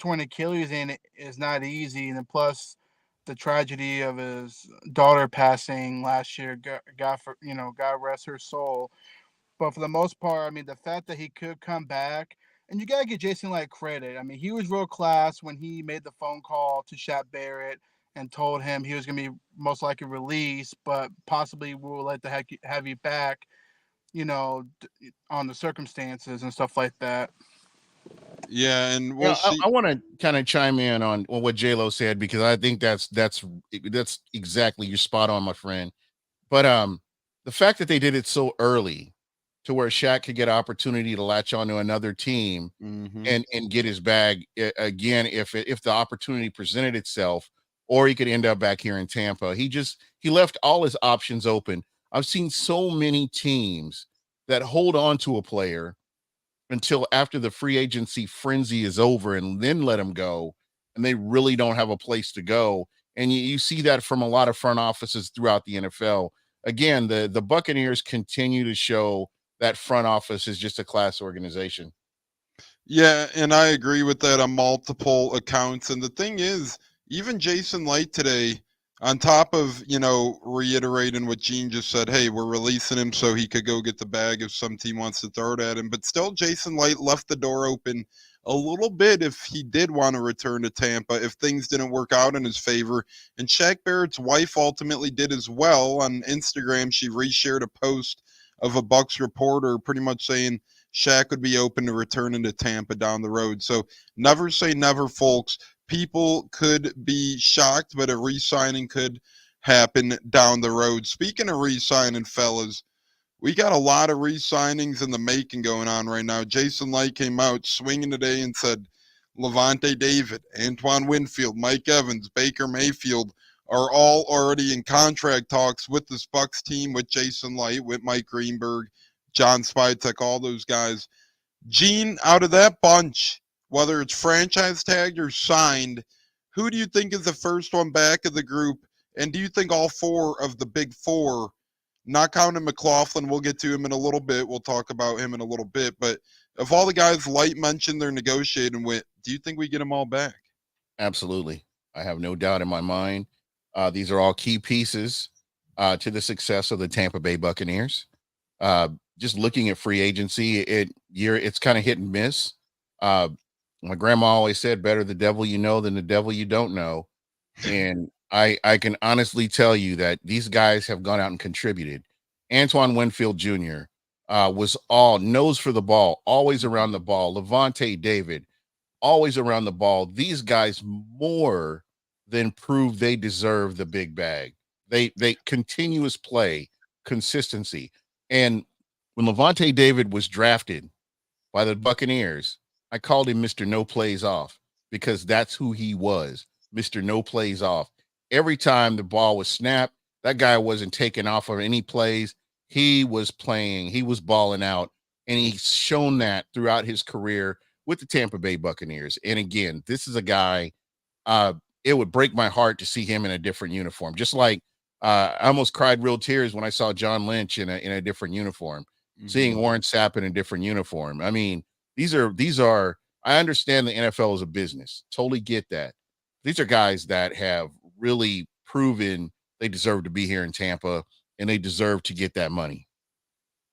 torn Achilles in is not easy, and then plus the tragedy of his daughter passing last year. God rest her soul. But for the most part, I mean, the fact that he could come back, and you gotta give Jason Light credit. I mean, he was real class when he made the phone call to Shaq Barrett and told him he was gonna be most likely released, but possibly we will like to have you back. On the circumstances and stuff like that. Yeah, and we'll Yeah, see. I want to kind of chime in on what J Lo said because I think that's exactly you're spot on, my friend. But the fact that they did it so early to where Shaq could get an opportunity to latch on to another team Hmm. and get his bag again if the opportunity presented itself, or he could end up back here in Tampa. He left all his options open. I've seen so many teams that hold on to a player until after the free agency frenzy is over and then let him go, and they really don't have a place to go. And you see that from a lot of front offices throughout the NFL. Again, the Buccaneers continue to show that front office is just a class organization. Yeah, and I agree with that on multiple accounts. And the thing is, even Jason Light today, on top of, reiterating what Gene just said, hey, we're releasing him so he could go get the bag if some team wants to throw it at him. But still, Jason Light left the door open a little bit if he did want to return to Tampa, if things didn't work out in his favor. And Shaq Barrett's wife ultimately did as well. On Instagram, she reshared a post of a Bucks reporter pretty much saying, Shaq would be open to returning to Tampa down the road. So never say never, folks. People could be shocked, but a re-signing could happen down the road. Speaking of re-signing, fellas, we got a lot of re-signings in the making going on right now. Jason Light came out swinging today and said Levante David, Antoine Winfield, Mike Evans, Baker Mayfield are all already in contract talks with this Bucks team, with Jason Light, with Mike Greenberg, John Spytek, all those guys. Gene, out of that bunch, whether it's franchise tagged or signed, who do you think is the first one back of the group? And do you think all four of the big four, not counting McLaughlin, we'll get to him in a little bit. We'll talk about him in a little bit. But if all the guys Light mentioned they're negotiating with, do you think we get them all back? Absolutely. I have no doubt in my mind. These are all key pieces to the success of the Tampa Bay Buccaneers. Uh, just looking at free agency, it's kind of hit and miss. Uh, my grandma always said, "Better the devil you know than the devil you don't know." And I can honestly tell you that these guys have gone out and contributed. Antoine Winfield Jr. Was all nose for the ball, always around the ball. Levante David, always around the ball. These guys more than prove they deserve the big bag. They continuous play, consistency. And when Levante David was drafted by the Buccaneers, I called him Mr. No Plays Off because that's who he was, Mr. No Plays Off. Every time the ball was snapped, that guy wasn't taking off of any plays. He was playing, he was balling out, and he's shown that throughout his career with the Tampa Bay Buccaneers. And again, this is a guy, it would break my heart to see him in a different uniform. Just like I almost cried real tears when I saw John Lynch in a different uniform, seeing Warren Sapp in a different uniform. I mean, these are I understand the NFL is a business. Totally get that. These are guys that have really proven they deserve to be here in Tampa and they deserve to get that money.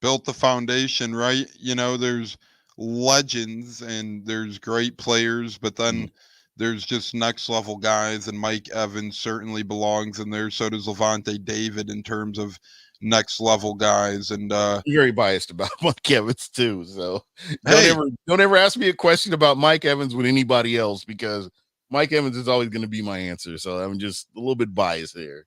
Built the foundation, right? There's legends and there's great players, but Mhm. then there's just next level guys, and Mike Evans certainly belongs in there. So does Levante David in terms of next level guys. And Very biased about Mike Evans too. So don't hey, ever don't ever ask me a question about Mike Evans with anybody else because Mike Evans is always going to be my answer. So I'm just a little bit biased there.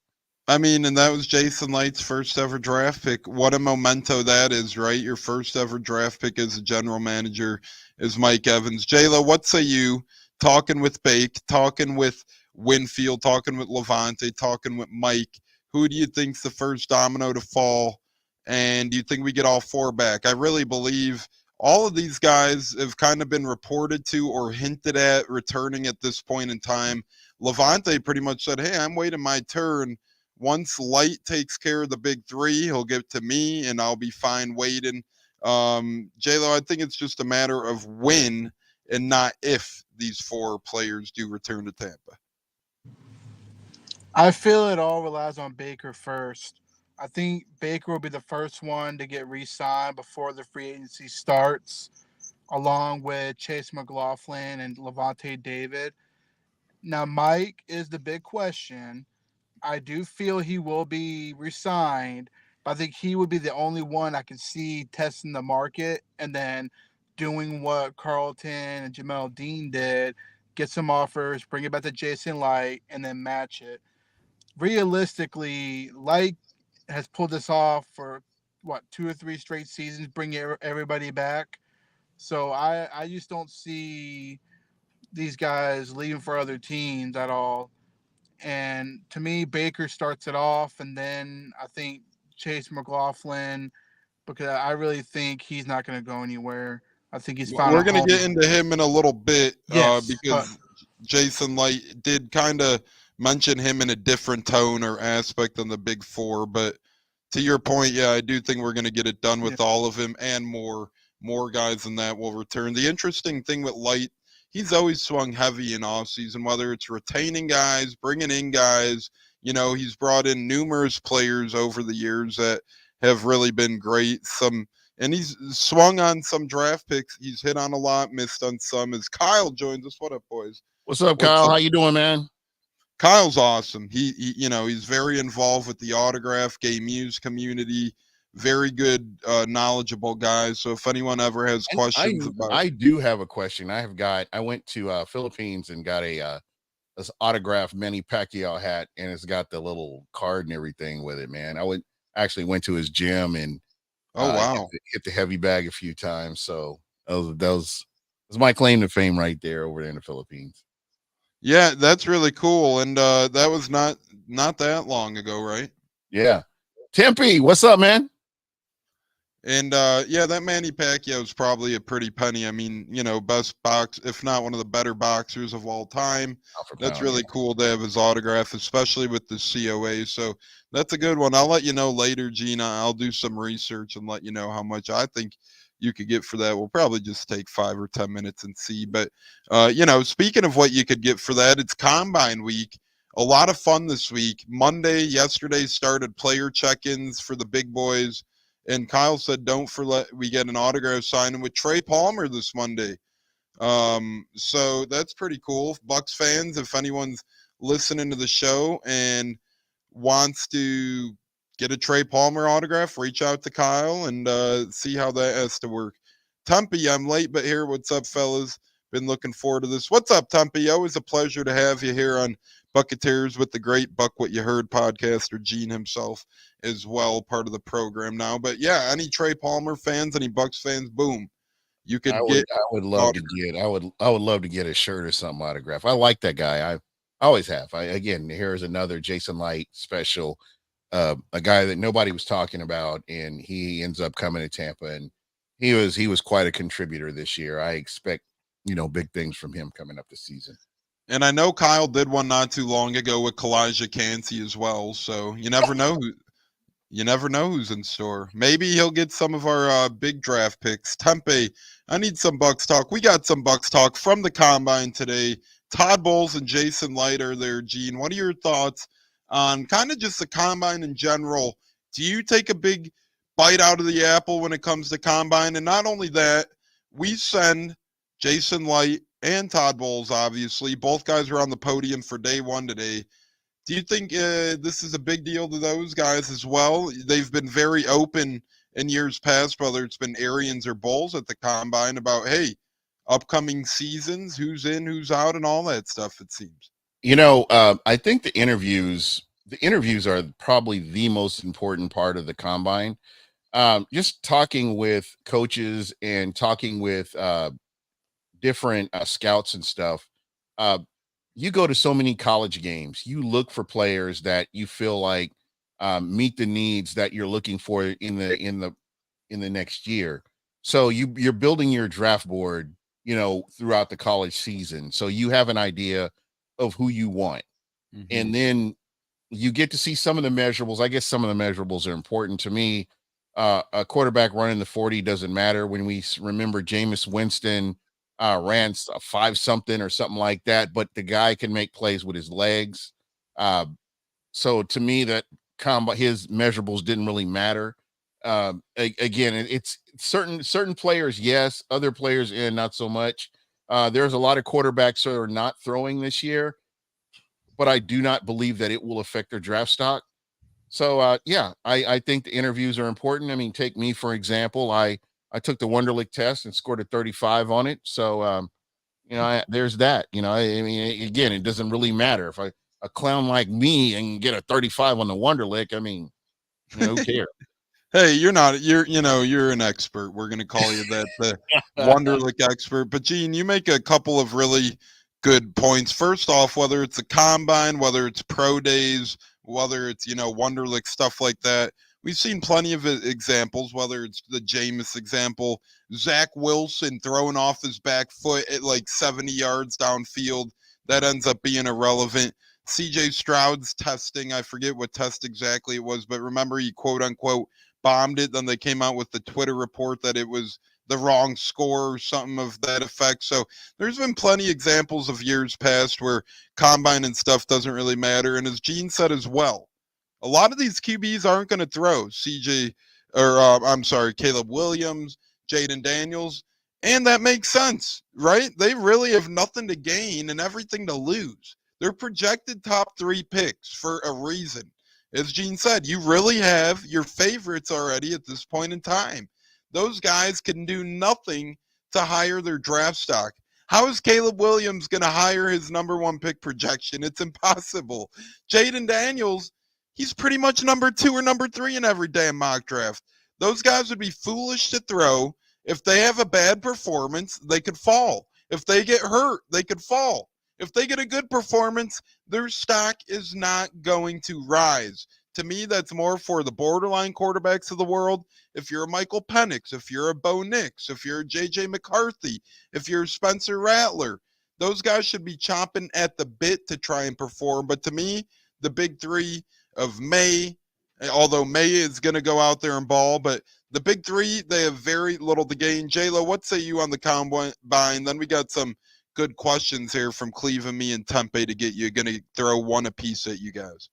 I mean, and that was Jason Light's first ever draft pick. What a memento that is, right? Your first ever draft pick as a general manager is Mike Evans. Jayla, what say you? Talking with Bake, talking with Winfield, talking with Levante, talking with Mike. Who do you think's the first domino to fall? And do you think we get all four back? I really believe all of these guys have kind of been reported to or hinted at returning at this point in time. Levante pretty much said, hey, I'm waiting my turn. Once Light takes care of the big three, he'll give it to me, and I'll be fine waiting. J-Lo, I think it's just a matter of when and not if these four players do return to Tampa. I feel it all relies on Baker first. I think Baker will be the first one to get re-signed before the free agency starts, along with Chase McLaughlin and Levante David. Now, Mike is the big question. I do feel he will be resigned, but I think he would be the only one I can see testing the market and then doing what Carlton and Jamel Dean did, get some offers, bring it back to Jason Light, and then match it. Realistically, Light has pulled this off for what 2 or 3 straight seasons, bringing everybody back. So I just don't see these guys leaving for other teams at all. And to me, Baker starts it off, and then I think Chase McLaughlin, because I really think he's not going to go anywhere. I think he's found a We're going to home. get into him in a little bit Yes, but because Jason Light did kind of mention him in a different tone or aspect than the big four. But to your point, yeah, I do think we're going to get it done with yeah, all of him and more guys than that will return. The interesting thing with Light, he's always swung heavy in off season, whether it's retaining guys, bringing in guys. You know, he's brought in numerous players over the years that have really been great. And he's swung on some draft picks. He's hit on a lot, missed on some. As Kyle joins us, what up, boys? What's up, What's Kyle? up? How you doing, man? Kyle's awesome. You know, he's very involved with the autograph game use community. Very good, knowledgeable guy. So if anyone ever has And questions about, I do have a question. I went to Philippines and got a this autographed Manny Pacquiao hat, and it's got the little card and everything with it, man. Actually went to his gym and oh wow, hit the heavy bag a few times. So that was my claim to fame right there over there in the Philippines. yeah, that's really cool. And that was not that long ago, right? Yeah. Tempe, what's up, man? And yeah, that Manny Pacquiao is probably a pretty penny. I mean, you know, best box, if not one of the better boxers of all time. Pound for That's pound, really yeah. cool to have his autograph, especially with the COA. So that's a good one. I'll let you know later, Gina. I'll do some research and let you know how much I think you could get for that. We'll probably just take 5 or 10 minutes and see. But you know, speaking of what you could get for that, it's Combine Week. A lot of fun this week. Yesterday started player check-ins for the big boys. And Kyle said, "Don't forget we get an autograph signing with Trey Palmer this Monday." So that's pretty cool. Bucks fans, if anyone's listening to the show and wants to get a Trey Palmer autograph, reach out to Kyle and see how that has to work. Tumpy, I'm late, but here. What's up, fellas? Been looking forward to this. What's up, Tumpy? Always a pleasure to have you here on Bucceteers with the great Buck What You Heard podcaster, Gene himself as well, part of the program now. But yeah, any Trey Palmer fans, any Bucks fans, boom, you could get I would love to get I would love to get a shirt or something autograph. I like that guy. I always have. Again, here's another Jason Light special, a guy that nobody was talking about, and he ends up coming to Tampa, and he was quite a contributor this year. I expect big things from him coming up this season. And I know Kyle did one not too long ago with Kalijah Cansey as well. So you never know who's in store. Maybe he'll get some of our big draft picks. Tempe, I need some Bucks talk. We got some Bucks talk from the Combine today. Todd Bowles and Jason Light are there. Gene, what are your thoughts on kind of just the Combine in general? Do you take a big bite out of the apple when it comes to Combine? And not only that, we send Jason Light and Todd Bowles, obviously. Both guys are on the podium for day one today. Do you think this is a big deal to those guys as well? They've been very open in years past, whether it's been Arians or Bowles at the Combine, about, hey, upcoming seasons, who's in, who's out, and all that stuff, it seems. I think the interviews are probably the most important part of the Combine. Just talking with coaches and talking with different scouts and stuff. You go to so many college games, you look for players that you feel like meet the needs that you're looking for in the next year. So you're building your draft board, throughout the college season. So you have an idea of who you want. Mm-hmm. And then you get to see some of the measurables. I guess some of the measurables are important to me. A quarterback running the 40 doesn't matter when we remember Jameis Winston ran a 5 something or something like that, but the guy can make plays with his legs. Uh, so to me, that his measurables didn't really matter. Again, it's certain players, yes, other players, not so much. There's a lot of quarterbacks that are not throwing this year, but I do not believe that it will affect their draft stock. So yeah, I think the interviews are important. I mean, take me for example. I took the Wonderlic test and scored a 35 on it. So there's that. I mean, again, it doesn't really matter if a clown like me and get a 35 on the Wonderlic. I mean, who cares? Hey, you're not. You're an expert. We're gonna call you that, the Wonderlic expert. But Gene, you make a couple of really good points. First off, whether it's a combine, whether it's pro days, whether it's Wonderlic stuff like that, we've seen plenty of examples. Whether it's the Jameis example, Zach Wilson throwing off his back foot at like 70 yards downfield, that ends up being irrelevant. CJ Stroud's testing, I forget what test exactly it was, but remember he quote unquote bombed it. Then they came out with the Twitter report that it was the wrong score or something of that effect. So there's been plenty examples of years past where combine and stuff doesn't really matter. And as Gene said as well, a lot of these QBs aren't going to throw. Caleb Williams, Jaden Daniels, and that makes sense, right? They really have nothing to gain and everything to lose. They're projected top 3 picks for a reason. As Gene said, you really have your favorites already at this point in time. Those guys can do nothing to higher their draft stock. How is Caleb Williams going to hire his number 1 pick projection? It's impossible. Jaden Daniels, he's pretty much number 2 or number 3 in every damn mock draft. Those guys would be foolish to throw. If they have a bad performance, they could fall. If they get hurt, they could fall. If they get a good performance, their stock is not going to rise. To me, that's more for the borderline quarterbacks of the world. If you're a Michael Penix, if you're a Bo Nix, if you're a J.J. McCarthy, if you're Spencer Rattler, those guys should be chomping at the bit to try and perform. But to me, the big 3 of May, although May is going to go out there and ball, but the big 3, they have very little to gain. J-Lo, what say you on the combine? Then we got some good questions here from Cleveland, me, and Tempe to get you. Going to throw one apiece at you guys.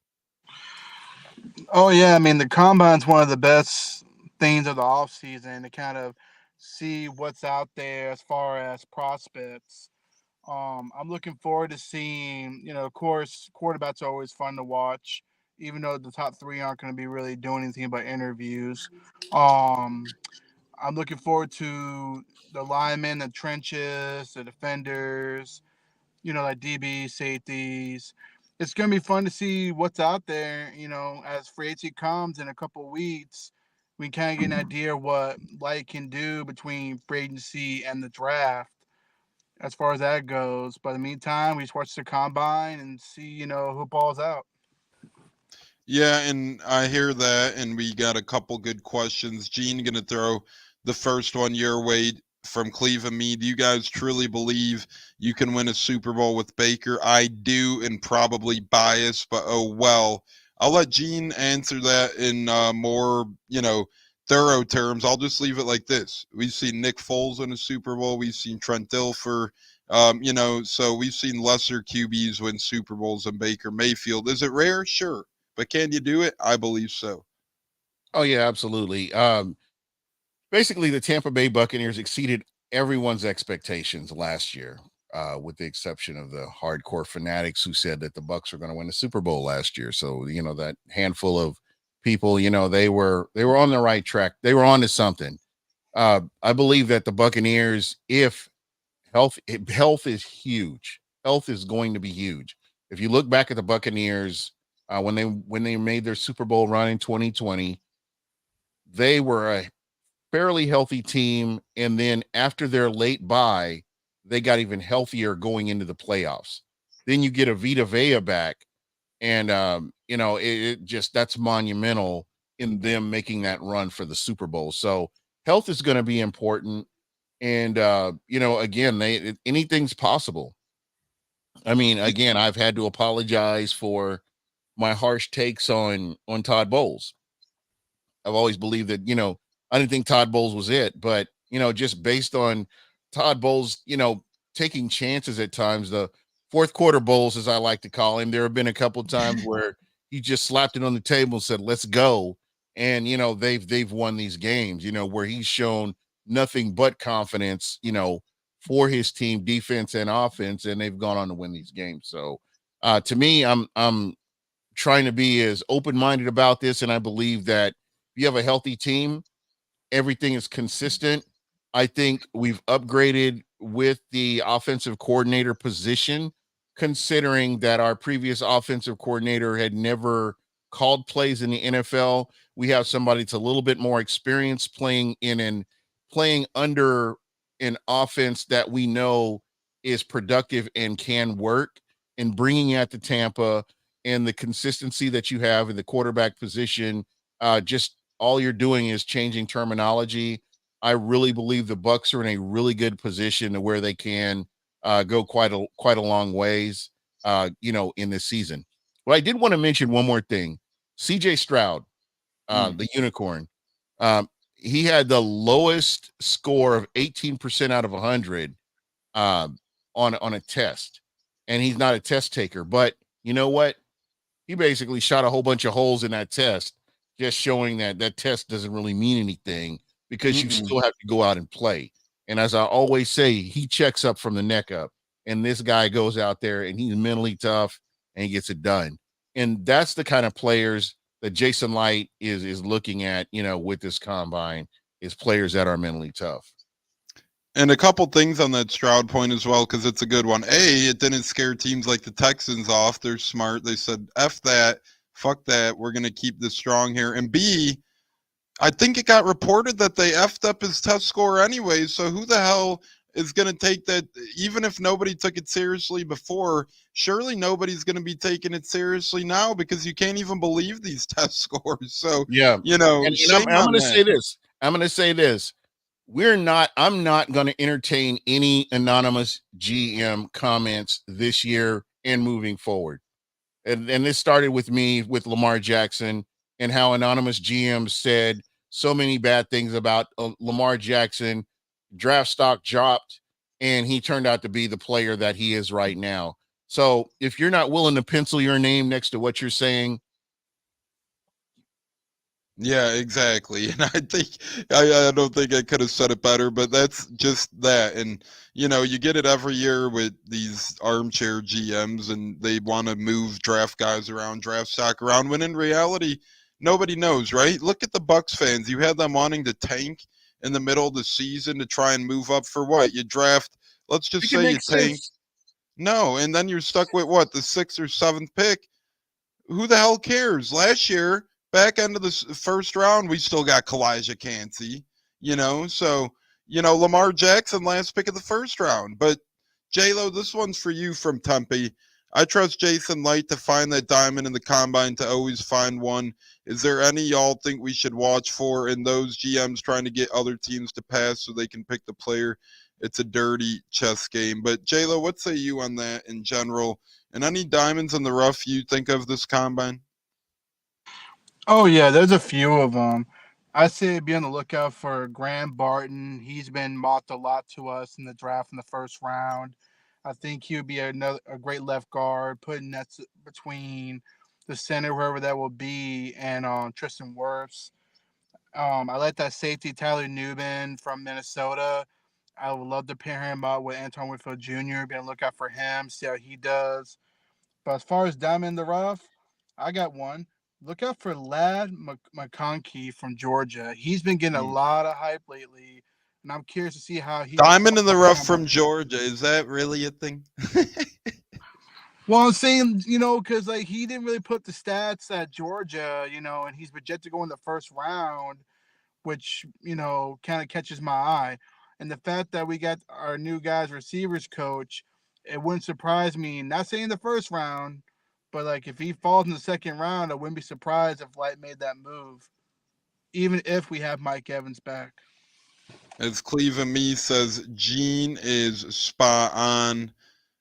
Oh yeah, I mean the combine's one of the best things of the off season to kind of see what's out there as far as prospects. I'm looking forward to seeing, of course, quarterbacks are always fun to watch, even though the top 3 aren't going to be really doing anything but interviews. Um, I'm looking forward to the linemen, the trenches, the defenders, like DB, safeties. It's going to be fun to see what's out there, as free agency comes in a couple of weeks. We kind of get an idea of what Light can do between free agency and the draft as far as that goes. But in the meantime, we just watch the combine and see, who balls out. Yeah, and I hear that, and we got a couple good questions. Gene, going to throw the first one your way from Cleveland. Me, do you guys truly believe you can win a Super Bowl with Baker? I do, and probably biased, but oh well. I'll let Gene answer that in more, thorough terms. I'll just leave it like this. We've seen Nick Foles win a Super Bowl. We've seen Trent Dilfer. So we've seen lesser QBs win Super Bowls than Baker Mayfield. Is it rare? Sure. But can you do it? I believe so. Oh yeah, absolutely. Basically, the Tampa Bay Buccaneers exceeded everyone's expectations last year, with the exception of the hardcore fanatics who said that the Bucs were going to win the Super Bowl last year. So that handful of people, they were on the right track. They were on to something. I believe that the Buccaneers, if health is huge, health is going to be huge. If you look back at the Buccaneers, when they made their Super Bowl run in 2020, they were a fairly healthy team, and then after their late bye, they got even healthier going into the playoffs. Then you get a Vita Vea back, and it just, that's monumental in them making that run for the Super Bowl. So health is going to be important, and again, anything's possible. I mean, again, I've had to apologize for my harsh takes on Todd Bowles. I've always believed that, I didn't think Todd Bowles was it, but, just based on Todd Bowles, taking chances at times. The fourth quarter Bowles, as I like to call him, there have been a couple times where he just slapped it on the table and said, "Let's go." And they've won these games. Where he's shown nothing but confidence. For his team, defense and offense, and they've gone on to win these games. So, to me, I'm trying to be as open-minded about this, and I believe that if you have a healthy team, everything is consistent. I think we've upgraded with the offensive coordinator position, considering that our previous offensive coordinator had never called plays in the NFL. We have somebody that's a little bit more experienced playing under an offense that we know is productive and can work, and bringing it to Tampa, and the consistency that you have in the quarterback position. Just all you're doing is changing terminology. I really believe the Bucs are in a really good position to where they can go quite a long ways, in this season. Well, I did want to mention one more thing. CJ Stroud, the unicorn, he had the lowest score of 18% out of 100 on a test, and he's not a test taker. But you know what? He basically shot a whole bunch of holes in that test, just showing that that test doesn't really mean anything because you still have to go out and play. And as I always say, he checks up from the neck up, and this guy goes out there and he's mentally tough and he gets it done. And that's the kind of players that Jason Light is looking at, with this combine, is players that are mentally tough. And a couple things on that Stroud point as well, because it's a good one. A, it didn't scare teams like the Texans off. They're smart. They said, F that, fuck that. We're going to keep this strong here. And B, I think it got reported that they effed up his test score anyway. So who the hell is going to take that? Even if nobody took it seriously before, surely nobody's going to be taking it seriously now, because you can't even believe these test scores. So, Yeah. And shame I'm on going to that. say this. I'm not going to entertain any anonymous GM comments this year and moving forward. And this started with me with Lamar Jackson, and how anonymous GMs said so many bad things about Lamar Jackson. Draft stock dropped, and he turned out to be the player that he is right now. So if you're not willing to pencil your name next to what you're saying. Yeah, exactly. And I don't think I could have said it better, but that's just that. And you get it every year with these armchair GMs, and they want to move draft guys around, draft stock around, when in reality nobody knows, right? Look at the Bucks fans. You had them wanting to tank in the middle of the season to try and move up for what? You draft, let's just say you tank. No, and then you're stuck with what, the 6th or 7th pick. Who the hell cares? Last year, back end of the first round, we still got Kalijah Cansey, So, Lamar Jackson, last pick of the first round. But, J-Lo, this one's for you from Tempe. I trust Jason Light to find that diamond in the combine, to always find one. Is there any y'all think we should watch for in those GMs trying to get other teams to pass so they can pick the player? It's a dirty chess game. But, J-Lo, what say you on that in general? And any diamonds in the rough you think of this combine? Oh yeah, there's a few of them. I say be on the lookout for Graham Barton. He's been mocked a lot to us in the draft in the first round. I think he would be a great left guard, putting that between the center, wherever that will be, and Tristan Wirfs. I like that safety Tyler Newman from Minnesota. I would love to pair him up with Antoine Whitfield Jr. Be on the lookout for him, see how he does. But as far as diamond in the rough, I got one. Look out for Lad McConkey from Georgia. He's been getting a lot of hype lately, and I'm curious to see how he Diamond in the rough performs. from Georgia. Is that really a thing? Well, I'm saying, because he didn't really put the stats at Georgia, and he's projected to go in the first round, which, kind of catches my eye. And the fact that we got our new guys receivers coach, it wouldn't surprise me. Not saying the first round, but if he falls in the second round, I wouldn't be surprised if Light made that move, even if we have Mike Evans back. As Cleveland Me says, Gene is spot on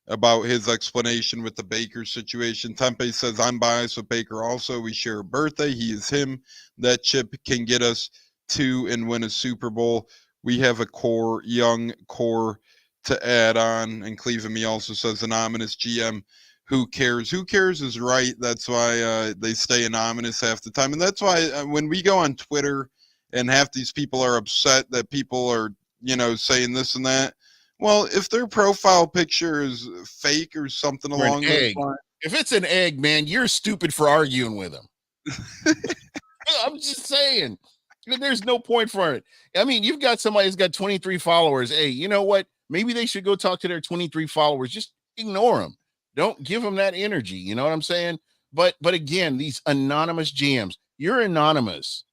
about his explanation with the Baker situation. Tempe says, I'm biased with Baker also. We share a birthday. He is him. That chip can get us to and win a Super Bowl. we have a young core to add on. And Cleveland Me also says anonymous GM. Who cares? Who cares is right. That's why they stay anonymous half the time. And that's why when we go on Twitter and half these people are upset that people are, saying this and that. Well, if their profile picture is fake or something Or an along those egg. lines. If it's an egg, man, you're stupid for arguing with them. I'm just saying. There's no point for it. I mean, you've got somebody who's got 23 followers. Hey, you know what? Maybe they should go talk to their 23 followers. Just ignore them. Don't give them that energy. You know what I'm saying? But again, these anonymous GMs, you're anonymous.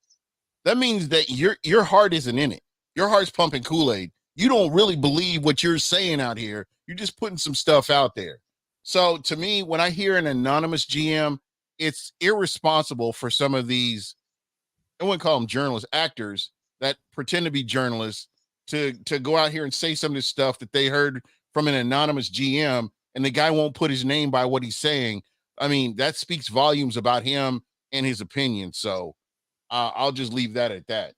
That means that your heart isn't in it. Your heart's pumping Kool-Aid. You don't really believe what you're saying out here. You're just putting some stuff out there. So to me, when I hear an anonymous GM, it's irresponsible for some of these, I wouldn't call them journalists, actors that pretend to be journalists to go out here and say some of this stuff that they heard from an anonymous GM, and the guy won't put his name by what he's saying. I mean, that speaks volumes about him and his opinion. So I'll just leave that at that.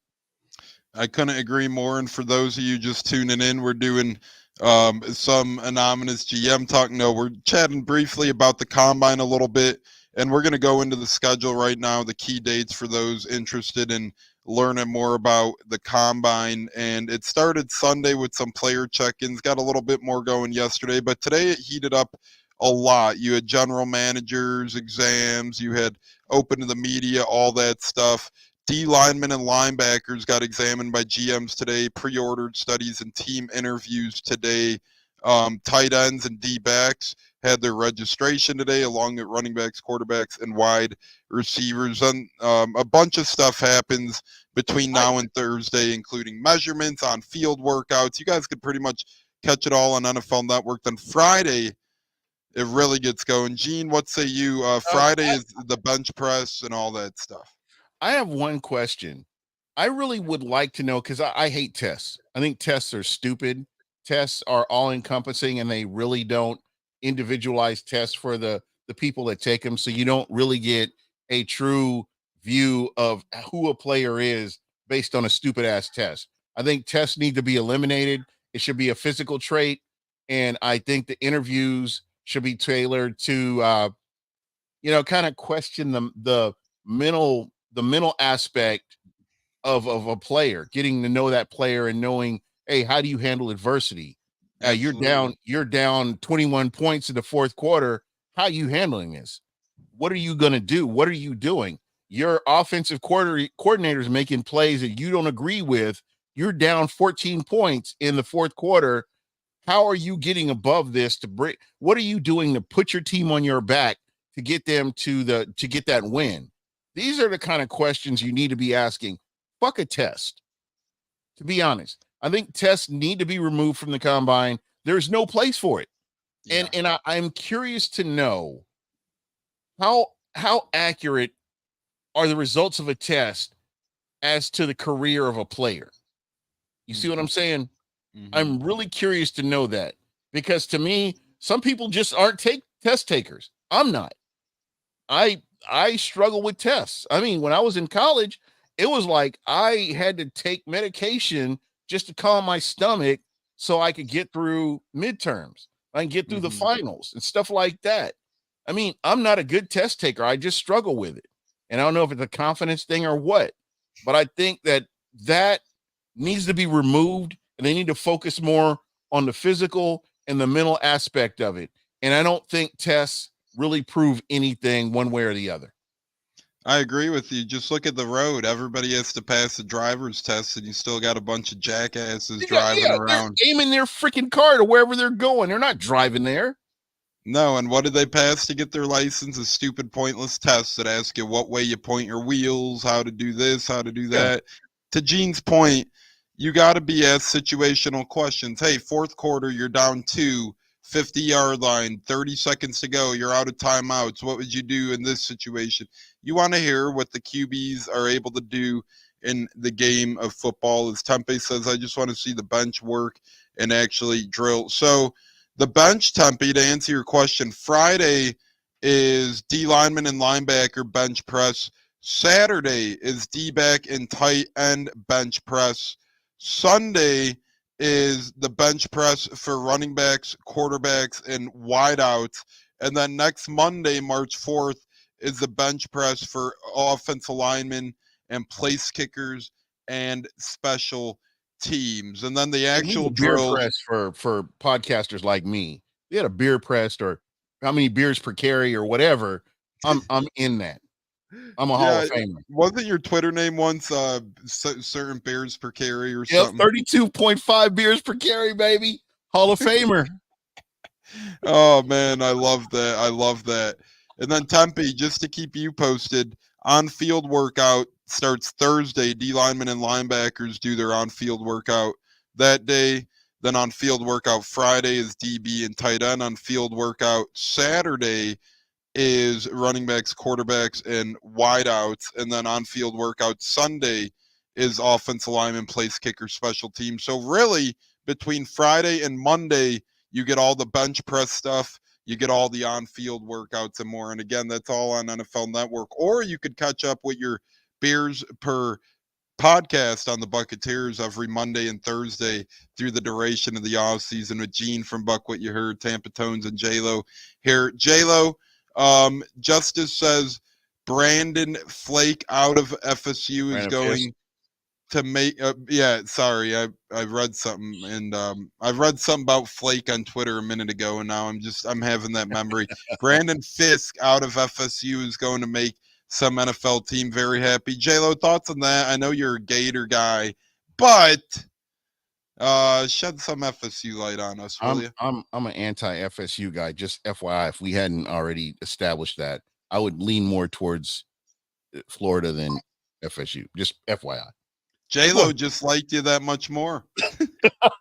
I couldn't agree more. And for those of you just tuning in, we're doing some anonymous GM talk. No, we're chatting briefly about the combine a little bit, and we're going to go into the schedule right now, the key dates for those interested in learning more about the combine. And it started Sunday with some player check-ins, got a little bit more going yesterday, but today it heated up a lot. You had general managers, exams, you had open to the media, all that stuff. D linemen and linebackers got examined by GMs today, pre-ordered studies and team interviews today. Tight ends and D-backs had their registration today, along with running backs, quarterbacks, and wide receivers. And a bunch of stuff happens between now and Thursday, including measurements, on-field workouts. You guys could pretty much catch it all on NFL Network. Then Friday, it really gets going. Gene, what say you? Friday is the bench press and all that stuff. I have one question. I really would like to know, because I hate tests. I think tests are stupid. Tests are all encompassing, and they really don't individualize tests for the people that take them. So you don't really get a true view of who a player is based on a stupid ass test. I think tests need to be eliminated. It should be a physical trait. And I think the interviews should be tailored to, kind of question the mental aspect of a player, getting to know that player and knowing, hey, how do you handle adversity? You're down 21 points in the fourth quarter. How are you handling this? What are you going to do? What are you doing? Your offensive coordinator is making plays that you don't agree with. You're down 14 points in the fourth quarter. How are you getting above this to break? What are you doing to put your team on your back to get them to get that win? These are the kind of questions you need to be asking. Fuck a test. To be honest, I think tests need to be removed from the combine. There's no place for it. Yeah. And I'm curious to know how accurate are the results of a test as to the career of a player. You see what I'm saying? Mm-hmm. I'm really curious to know that, because to me, some people just aren't test takers. I'm not. I struggle with tests. I mean, when I was in college, it was like I had to take medication just to calm my stomach so I could get through midterms. I can get through the finals and stuff like that. I mean, I'm not a good test taker. I just struggle with it. And I don't know if it's a confidence thing or what, but I think that needs to be removed, and they need to focus more on the physical and the mental aspect of it. And I don't think tests really prove anything one way or the other. I agree with you. Just look at the road. Everybody has to pass the driver's test, and you still got a bunch of jackasses driving around. They're aiming their freaking car to wherever they're going. They're not driving there. No, and what did they pass to get their license? A stupid, pointless test that ask you what way you point your wheels, how to do this, how to do that. Yeah. To Gene's point, you got to be asked situational questions. Hey, fourth quarter, you're down 2, 50-yard line, 30 seconds to go. You're out of timeouts. What would you do in this situation? You want to hear what the QBs are able to do in the game of football. As Tempe says, I just want to see the bench work and actually drill. So the bench, Tempe, to answer your question, Friday is D lineman and linebacker bench press. Saturday is D-back and tight end bench press. Sunday is the bench press for running backs, quarterbacks, and wideouts. And then next Monday, March 4th, is the bench press for offensive linemen and place kickers and special teams. And then the They need actual a beer drills. press for podcasters like me. They had a beer press or how many beers per carry or whatever. I'm in that. I'm a Hall Yeah, of Famer. wasn't your Twitter name once certain beers per carry or Yep, something? 32.5 beers per carry, baby. Hall of Famer. Oh man, I love that. I love that. And then Tempe, just to keep you posted, on-field workout starts Thursday. D linemen and linebackers do their on-field workout that day. Then on-field workout Friday is DB and tight end. On-field workout Saturday is running backs, quarterbacks, and wideouts. And then on-field workout Sunday is offensive lineman, place kicker, special teams. So really, between Friday and Monday, you get all the bench press stuff. You get all the on-field workouts and more. And again, that's all on NFL Network. Or you could catch up with your beers per podcast on the Bucceteers every Monday and Thursday through the duration of the off season with Gene from Buck What You Heard, Tampa Tones, and J-Lo here. J-Lo, Justice says Brandon Flake out of FSU is Brandon going Fisk. to make I read something, and I read something about Flake on Twitter a minute ago, and now I'm having that memory. Brandon Fisk out of FSU is going to make some NFL team very happy. J-Lo, thoughts on that? I know you're a Gator guy, but shed some FSU light on us, will you? I'm an anti-FSU guy. Just FYI, if we hadn't already established that, I would lean more towards Florida than FSU. Just FYI. J-Lo just liked you that much more.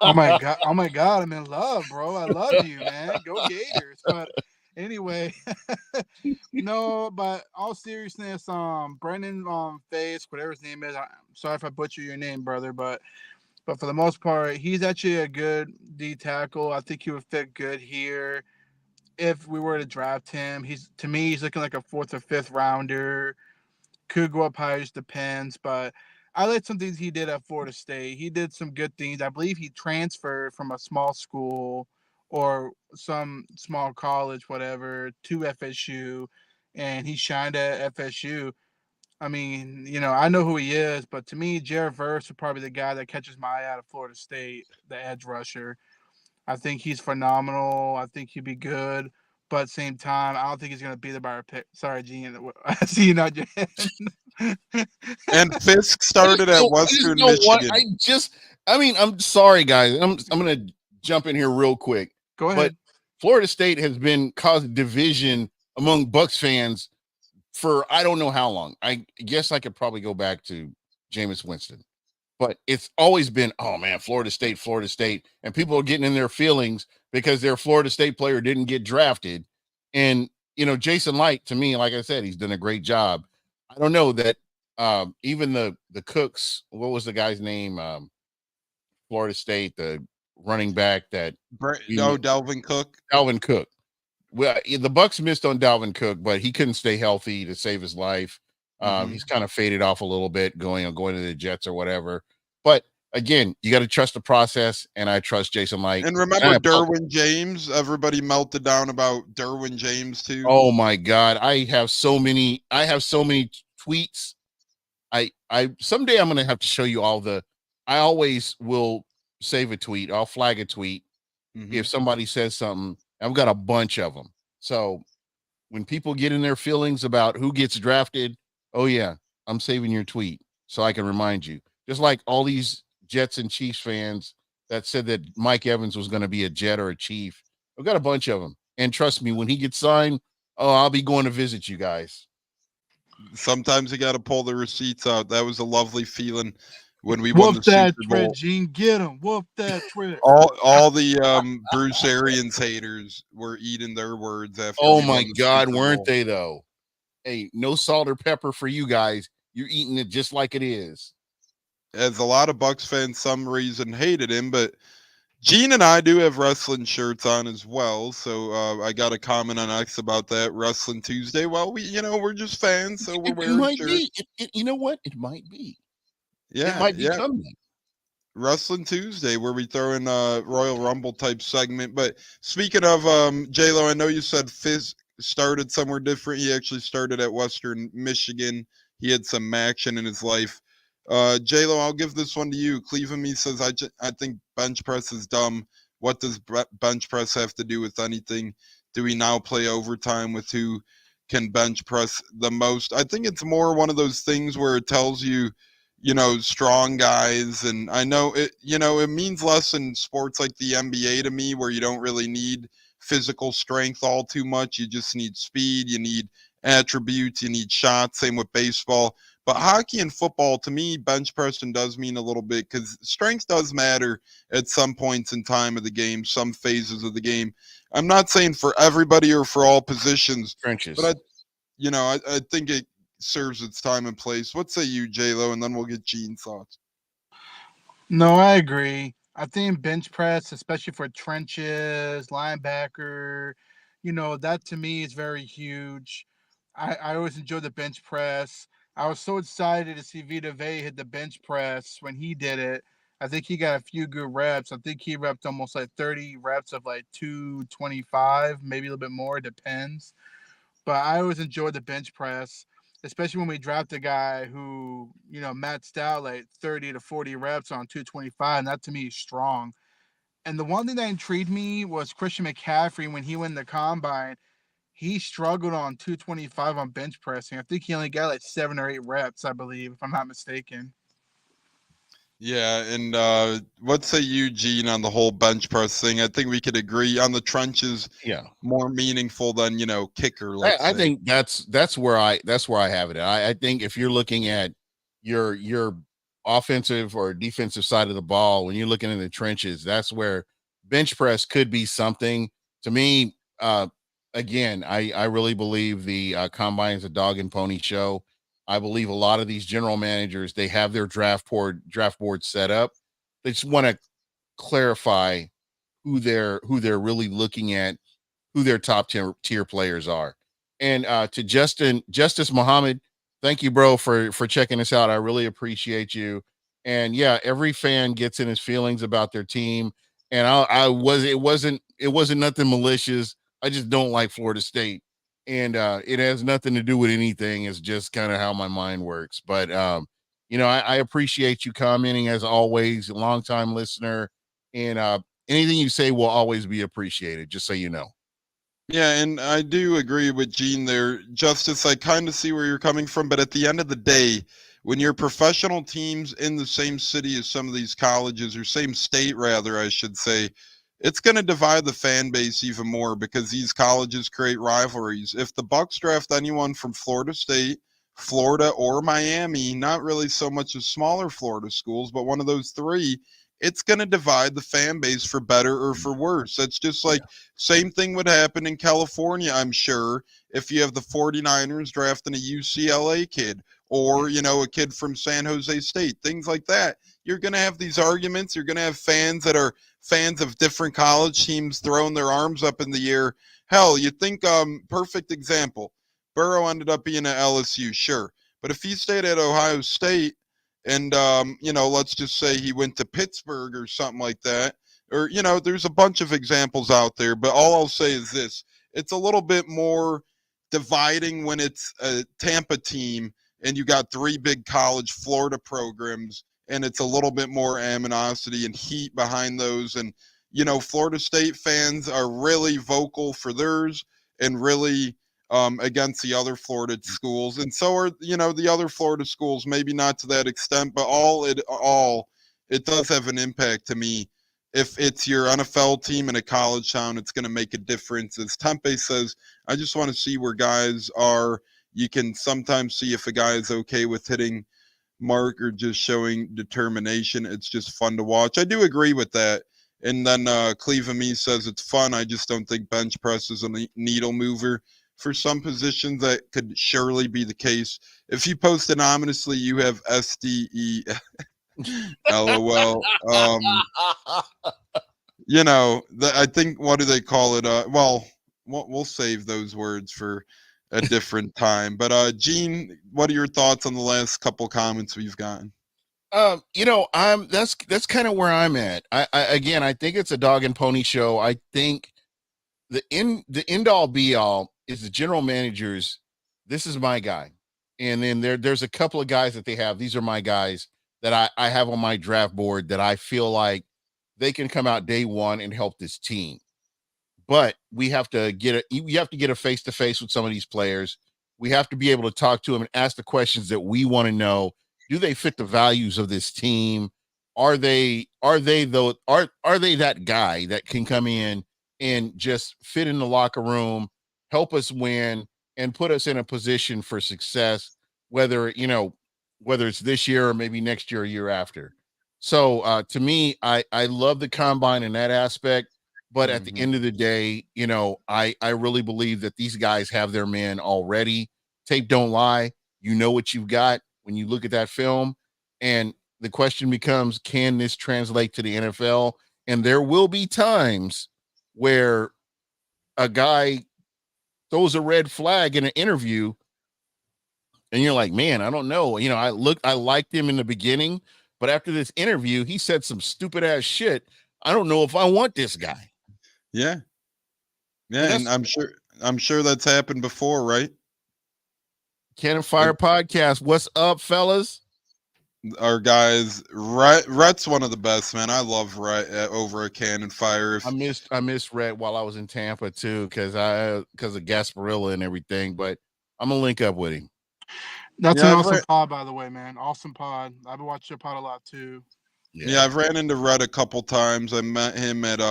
Oh my god, I'm in love, bro. I love you, man. Go Gators. But anyway, no, but all seriousness, Brendan Fisk, whatever his name is, I'm sorry if I butcher your name, brother, but for the most part, he's actually a good D tackle. I think he would fit good here if we were to draft him. He's looking like a 4th or 5th rounder. Could go up higher, just depends. But I like some things he did at Florida State. He did some good things. I believe he transferred from a small school or some small college, whatever, to FSU, and he shined at FSU. I mean, I know who he is, but to me, Jared Verse is probably the guy that catches my eye out of Florida State, the edge rusher. I think he's phenomenal. I think he'd be good. But at the same time, I don't think he's going to be the better pick. Sorry, Gene. I see you nod your head. And Fisk started at Western Michigan. I'm sorry, guys. I'm going to jump in here real quick. Go ahead. But Florida State has been causing division among Bucks fans for I don't know how long. I guess I could probably go back to Jameis Winston. But it's always been, oh man, Florida State, and people are getting in their feelings because their Florida State player didn't get drafted. And Jason Light, to me, like I said, he's done a great job. I don't know that even the Cooks, what was the guy's name? Florida State, the running back that Dalvin Cook. Dalvin Cook. Well, the Bucks missed on Dalvin Cook, but he couldn't stay healthy to save his life. He's kind of faded off a little bit going to the Jets or whatever. But again, you got to trust the process, and I trust Jason Light. And remember Derwin James? Everybody melted down about Derwin James too. Oh my God. I have so many tweets. I someday I'm gonna have to show you I always will save a tweet. I'll flag a tweet if somebody says something. I've got a bunch of them. So when people get in their feelings about who gets drafted, oh yeah, I'm saving your tweet so I can remind you. Just like all these Jets and Chiefs fans that said that Mike Evans was going to be a Jet or a Chief. I've got a bunch of them. And trust me, when he gets signed, I'll be going to visit you guys. Sometimes you got to pull the receipts out. That was a lovely feeling when we whoop won the that Super Bowl. Trick, Gene, get him. Whoop that trick. All the Bruce Arians haters were eating their words after. Oh my God, weren't they though? Hey, no salt or pepper for you guys. You're eating it just like it is. As a lot of Bucks fans, some reason hated him, but Gene and I do have wrestling shirts on as well. So I got a comment on X about that Wrestling Tuesday. Well, we're just fans, so we're wearing shirts. You know what? It might be. Yeah, it might become that. Wrestling Tuesday, where we throw in a Royal Rumble type segment. But speaking of J-Lo, I know you said Fizz started somewhere different. He actually started at Western Michigan. He had some action in his life. J-Lo, I'll give this one to you. Cleveland Me says, I think bench press is dumb. What does bench press have to do with anything? Do we now play overtime with who can bench press the most? I think it's more one of those things where it tells you, strong guys. And I know it means less in sports like the NBA to me, where you don't really need physical strength all too much. You just need speed, you need attributes, you need shots. Same with baseball. But hockey and football, to me, bench pressing does mean a little bit, because strength does matter at some points in time of the game, some phases of the game. I'm not saying for everybody or for all positions, but Trenches. I think it serves its time and place. What say you, J-Lo? And then we'll get Gene's thoughts. No, I agree. I think bench press, especially for trenches, linebacker, that to me is very huge. I always enjoy the bench press. I was so excited to see Vita Vea hit the bench press when he did it. I think he got a few good reps. I think he repped almost like 30 reps of like 225, maybe a little bit more, depends. But I always enjoyed the bench press, especially when we draft a guy who, maxed out like 30 to 40 reps on 225. And that to me is strong. And the one thing that intrigued me was Christian McCaffrey when he went in the combine. He struggled on 225 on bench pressing. I think he only got like 7 or 8 reps, I believe, if I'm not mistaken. Yeah, and what say you, Gene, on the whole bench press thing? I think we could agree on the trenches Yeah. more meaningful than kicker. I, Let's I say. think that's where I have it. I think if you're looking at your offensive or defensive side of the ball, when you're looking in the trenches, that's where bench press could be something. To me, again, I really believe the combine is a dog and pony show. I believe a lot of these general managers, they have their draft board set up. They just want to clarify who they're really looking at, who their top tier players are. And to Justice Muhammad, thank you, bro, for checking us out. I really appreciate you. And yeah, every fan gets in his feelings about their team. And it wasn't nothing malicious. I just don't like Florida State. And it has nothing to do with anything. It's just kind of how my mind works. But I appreciate you commenting as always, a longtime listener. And anything you say will always be appreciated, just so you know. Yeah, and I do agree with Gene there. Justice, I kind of see where you're coming from, but at the end of the day, when your professional teams in the same city as some of these colleges, or same state rather, I should say, it's going to divide the fan base even more, because these colleges create rivalries. If the Bucks draft anyone from Florida State, Florida, or Miami, not really so much as smaller Florida schools, but one of those three, it's going to divide the fan base for better or for worse. It's just like, same thing would happen in California, I'm sure, if you have the 49ers drafting a UCLA kid, or, a kid from San Jose State, things like that. You're going to have these arguments. You're going to have fans that are fans of different college teams throwing their arms up in the air. Hell, you think, perfect example, Burrow ended up being at LSU, sure. But if he stayed at Ohio State, and let's just say he went to Pittsburgh or something like that, or there's a bunch of examples out there, but all I'll say is this: it's a little bit more dividing when it's a Tampa team and you got three big college Florida programs, and it's a little bit more animosity and heat behind those. And Florida State fans are really vocal for theirs, and really against the other Florida schools, and so are the other Florida schools. Maybe not to that extent, but it does have an impact to me. If it's your NFL team in a college town, it's going to make a difference. As Tempe says, I just want to see where guys are. You can sometimes see if a guy is okay with hitting mark or just showing determination. It's just fun to watch. I do agree with that. And then Cleveland Me says it's fun. I just don't think bench press is a needle mover. For some positions, that could surely be the case. If you post anonymously, you have SDE. LOL. I think, what do they call it? Well, we'll save those words for a different time. But Gene, what are your thoughts on the last couple comments we've gotten? That's kind of where I'm at. I again, I think it's a dog and pony show. I think the end all be all is the general managers. This is my guy, and then there's a couple of guys that they have. These are my guys that I have on my draft board that I feel like they can come out day one and help this team. But we have to get a face to face with some of these players. We have to be able to talk to them and ask the questions that we want to know. Do they fit the values of this team? Are they that guy that can come in and just fit in the locker room, help us win, and put us in a position for success, whether it's this year or maybe next year or year after. So to me, I love the combine in that aspect. But at the Mhm. end of the day, I really believe that these guys have their man already. Tape don't lie. You know what you've got when you look at that film. And the question becomes, can this translate to the NFL? And there will be times where a guy throws a red flag in an interview and you're like, man, I don't know. I liked him in the beginning, but after this interview, he said some stupid ass shit. I don't know if I want this guy. Yeah. And Yeah, and that's I'm sure that's happened before, right? Cannon Like Fire Podcast. What's up, fellas? our guys, Rhett's one of the best, man. I love Rhett over at Cannon Fire. I If missed Red while I was in Tampa too, because of Gasparilla and everything. But I'm gonna link up with him. That's yeah, an I've awesome ran, pod, by the way, man. Awesome pod. I've been watching your pod a lot too. yeah, Yeah, I've ran into Rhett a couple times. I met him at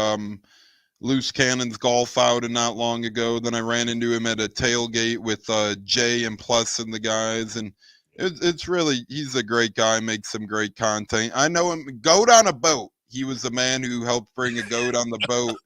Loose Cannon's golf outing not long ago. Then I ran into him at a tailgate with Jay and Plus and the guys, and it's really he's a great guy. Makes some great content. I know him. Goat on a boat. He was the man who helped bring a goat on the boat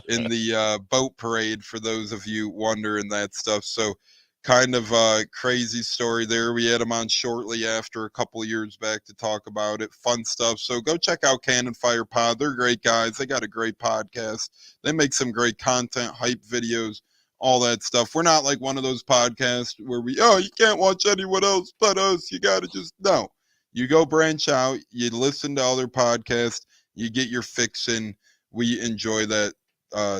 in the boat parade. For those of you wondering that stuff, so kind of crazy story there. We had him on shortly after a couple of years back to talk about it. Fun stuff. So go check out Cannon Fire Pod. They're great guys. They got a great podcast. They make some great content, hype videos, all that stuff. We're not like one of those podcasts where you can't watch anyone else but us. You got to just, no. You go branch out, you listen to other podcasts, you get your fix in. We enjoy that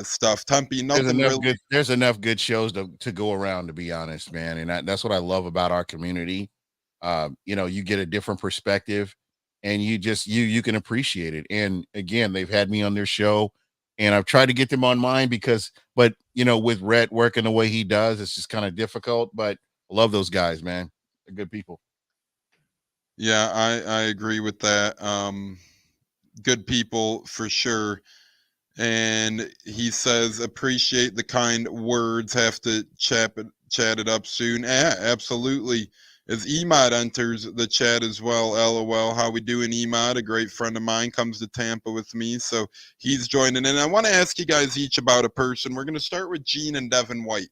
stuff. Tempe, nothing really. there's enough good shows to go around, to be honest, man. And that's what I love about our community. You get a different perspective, and you can appreciate it. And again, they've had me on their show, and I've tried to get them on mine but with Rhett working the way he does, it's just kind of difficult. But I love those guys, man. They're good people. Yeah, I agree with that. Good people for sure. And he says, appreciate the kind words. Have to chat it up soon. Yeah, absolutely. As Emod enters the chat as well, LOL. How we doing, Emod? A great friend of mine comes to Tampa with me, so he's joining in. I want to ask you guys each about a person. We're going to start with Gene and Devin White.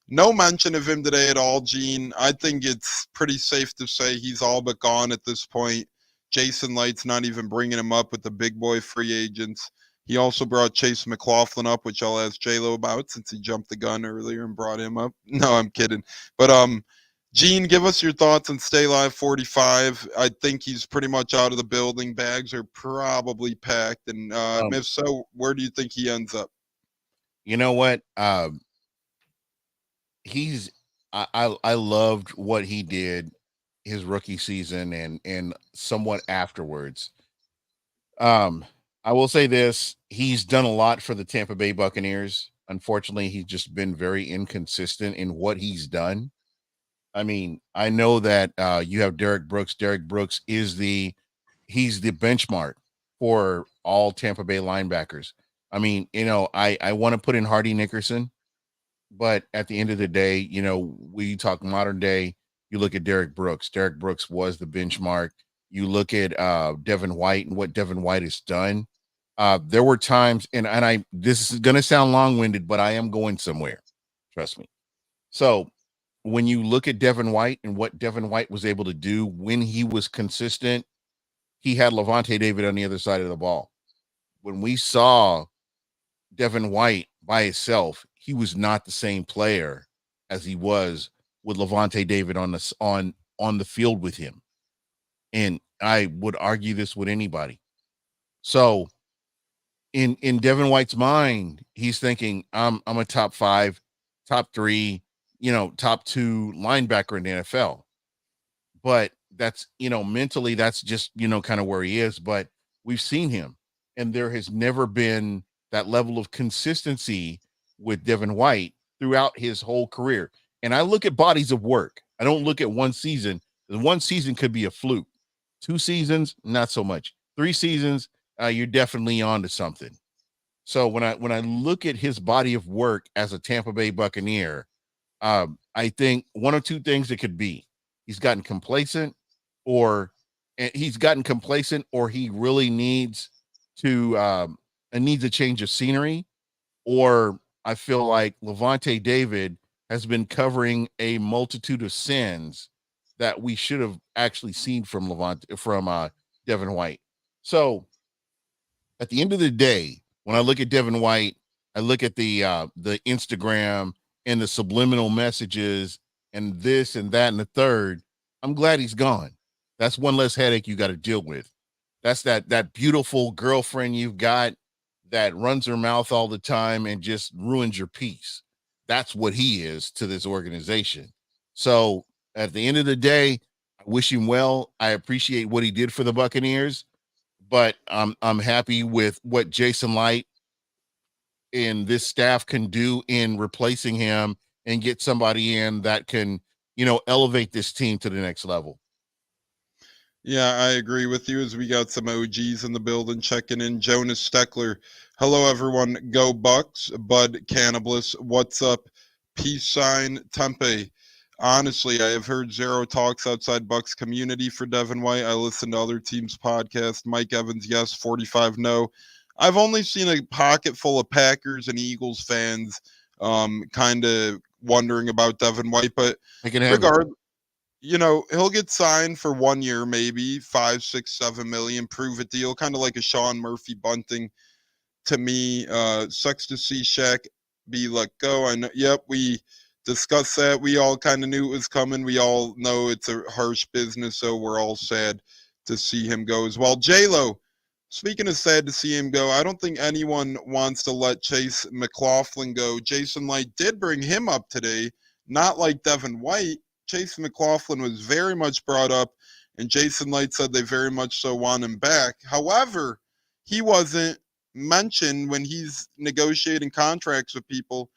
No mention of him today at all, Gene. I think it's pretty safe to say he's all but gone at this point. Jason Light's not even bringing him up with the big boy free agents. He also brought Chase McLaughlin up, which I'll ask J-Lo about since he jumped the gun earlier and brought him up. No, I'm kidding. But Gene, give us your thoughts on Stay Live 45. I think he's pretty much out of the building. Bags are probably packed. And Um, if so, where do you think he ends up? you know what? He's I loved what he did his rookie season and somewhat afterwards. Um, I will say this: he's done a lot for the Tampa Bay Buccaneers. Unfortunately, he's just been very inconsistent in what he's done. I mean, I know that you have Derek Brooks. Derek Brooks he's the benchmark for all Tampa Bay linebackers. I mean, I want to put in Hardy Nickerson, but at the end of the day, we talk modern day, you look at Derek Brooks. Derek Brooks was the benchmark. You look at Devin White and what Devin White has done. There were times, and I this is gonna sound long-winded, but I am going somewhere. Trust me. So when you look at Devin White and what Devin White was able to do when he was consistent, he had Levante David on the other side of the ball. When we saw Devin White by himself, he was not the same player as he was with Levante David on the field with him. And I would argue this with anybody. So in Devin White's mind, he's thinking, I'm a top 5, top 3, top 2 linebacker in the NFL. But that's, mentally that's just, kind of where he is. But we've seen him, and there has never been that level of consistency with Devin White throughout his whole career. And I look at bodies of work. I don't look at one season. One season could be a fluke. 2 seasons, not so much. 3 seasons, you're definitely on to something. So when I look at his body of work as a Tampa Bay Buccaneer, I think one of two things it could be: he's gotten complacent, or he really needs to needs a change of scenery, or I feel like Levante David has been covering a multitude of sins that we should have actually seen from Devin White. So at the end of the day, when I look at Devin White, I look at the Instagram and the subliminal messages and this and that and the third. I'm glad he's gone. That's one less headache you got to deal with. That's that beautiful girlfriend you've got that runs her mouth all the time and just ruins your peace. That's what he is to this organization. So at the end of the day, I wish him well. I appreciate what he did for the Buccaneers, but I'm happy with what Jason Light and this staff can do in replacing him and get somebody in that can, elevate this team to the next level. Yeah, I agree with you as we got some OGs in the building checking in. Jonas Steckler. Hello, everyone. Go Bucks. Bud Cannibalist. What's up? Peace sign. Tempe. Honestly, I have heard zero talks outside Bucks community for Devin White. I listened to other teams' podcasts. Mike Evans, yes. 45, no. I've only seen a pocket full of Packers and Eagles fans kind of wondering about Devin White. But regardless, he'll get signed for 1 year, maybe 5, 6, 7 million, prove it deal, kind of like a Sean Murphy Bunting to me. Sucks to see Shaq be let go. I know. Yep, we discussed that. We all kind of knew it was coming. We all know it's a harsh business, so we're all sad to see him go as well. J-Lo, speaking of sad to see him go, I don't think anyone wants to let Chase McLaughlin go. Jason Light did bring him up today, not like Devin White. Chase McLaughlin was very much brought up, and Jason Light said they very much so want him back. However, he wasn't mentioned when he's negotiating contracts with people.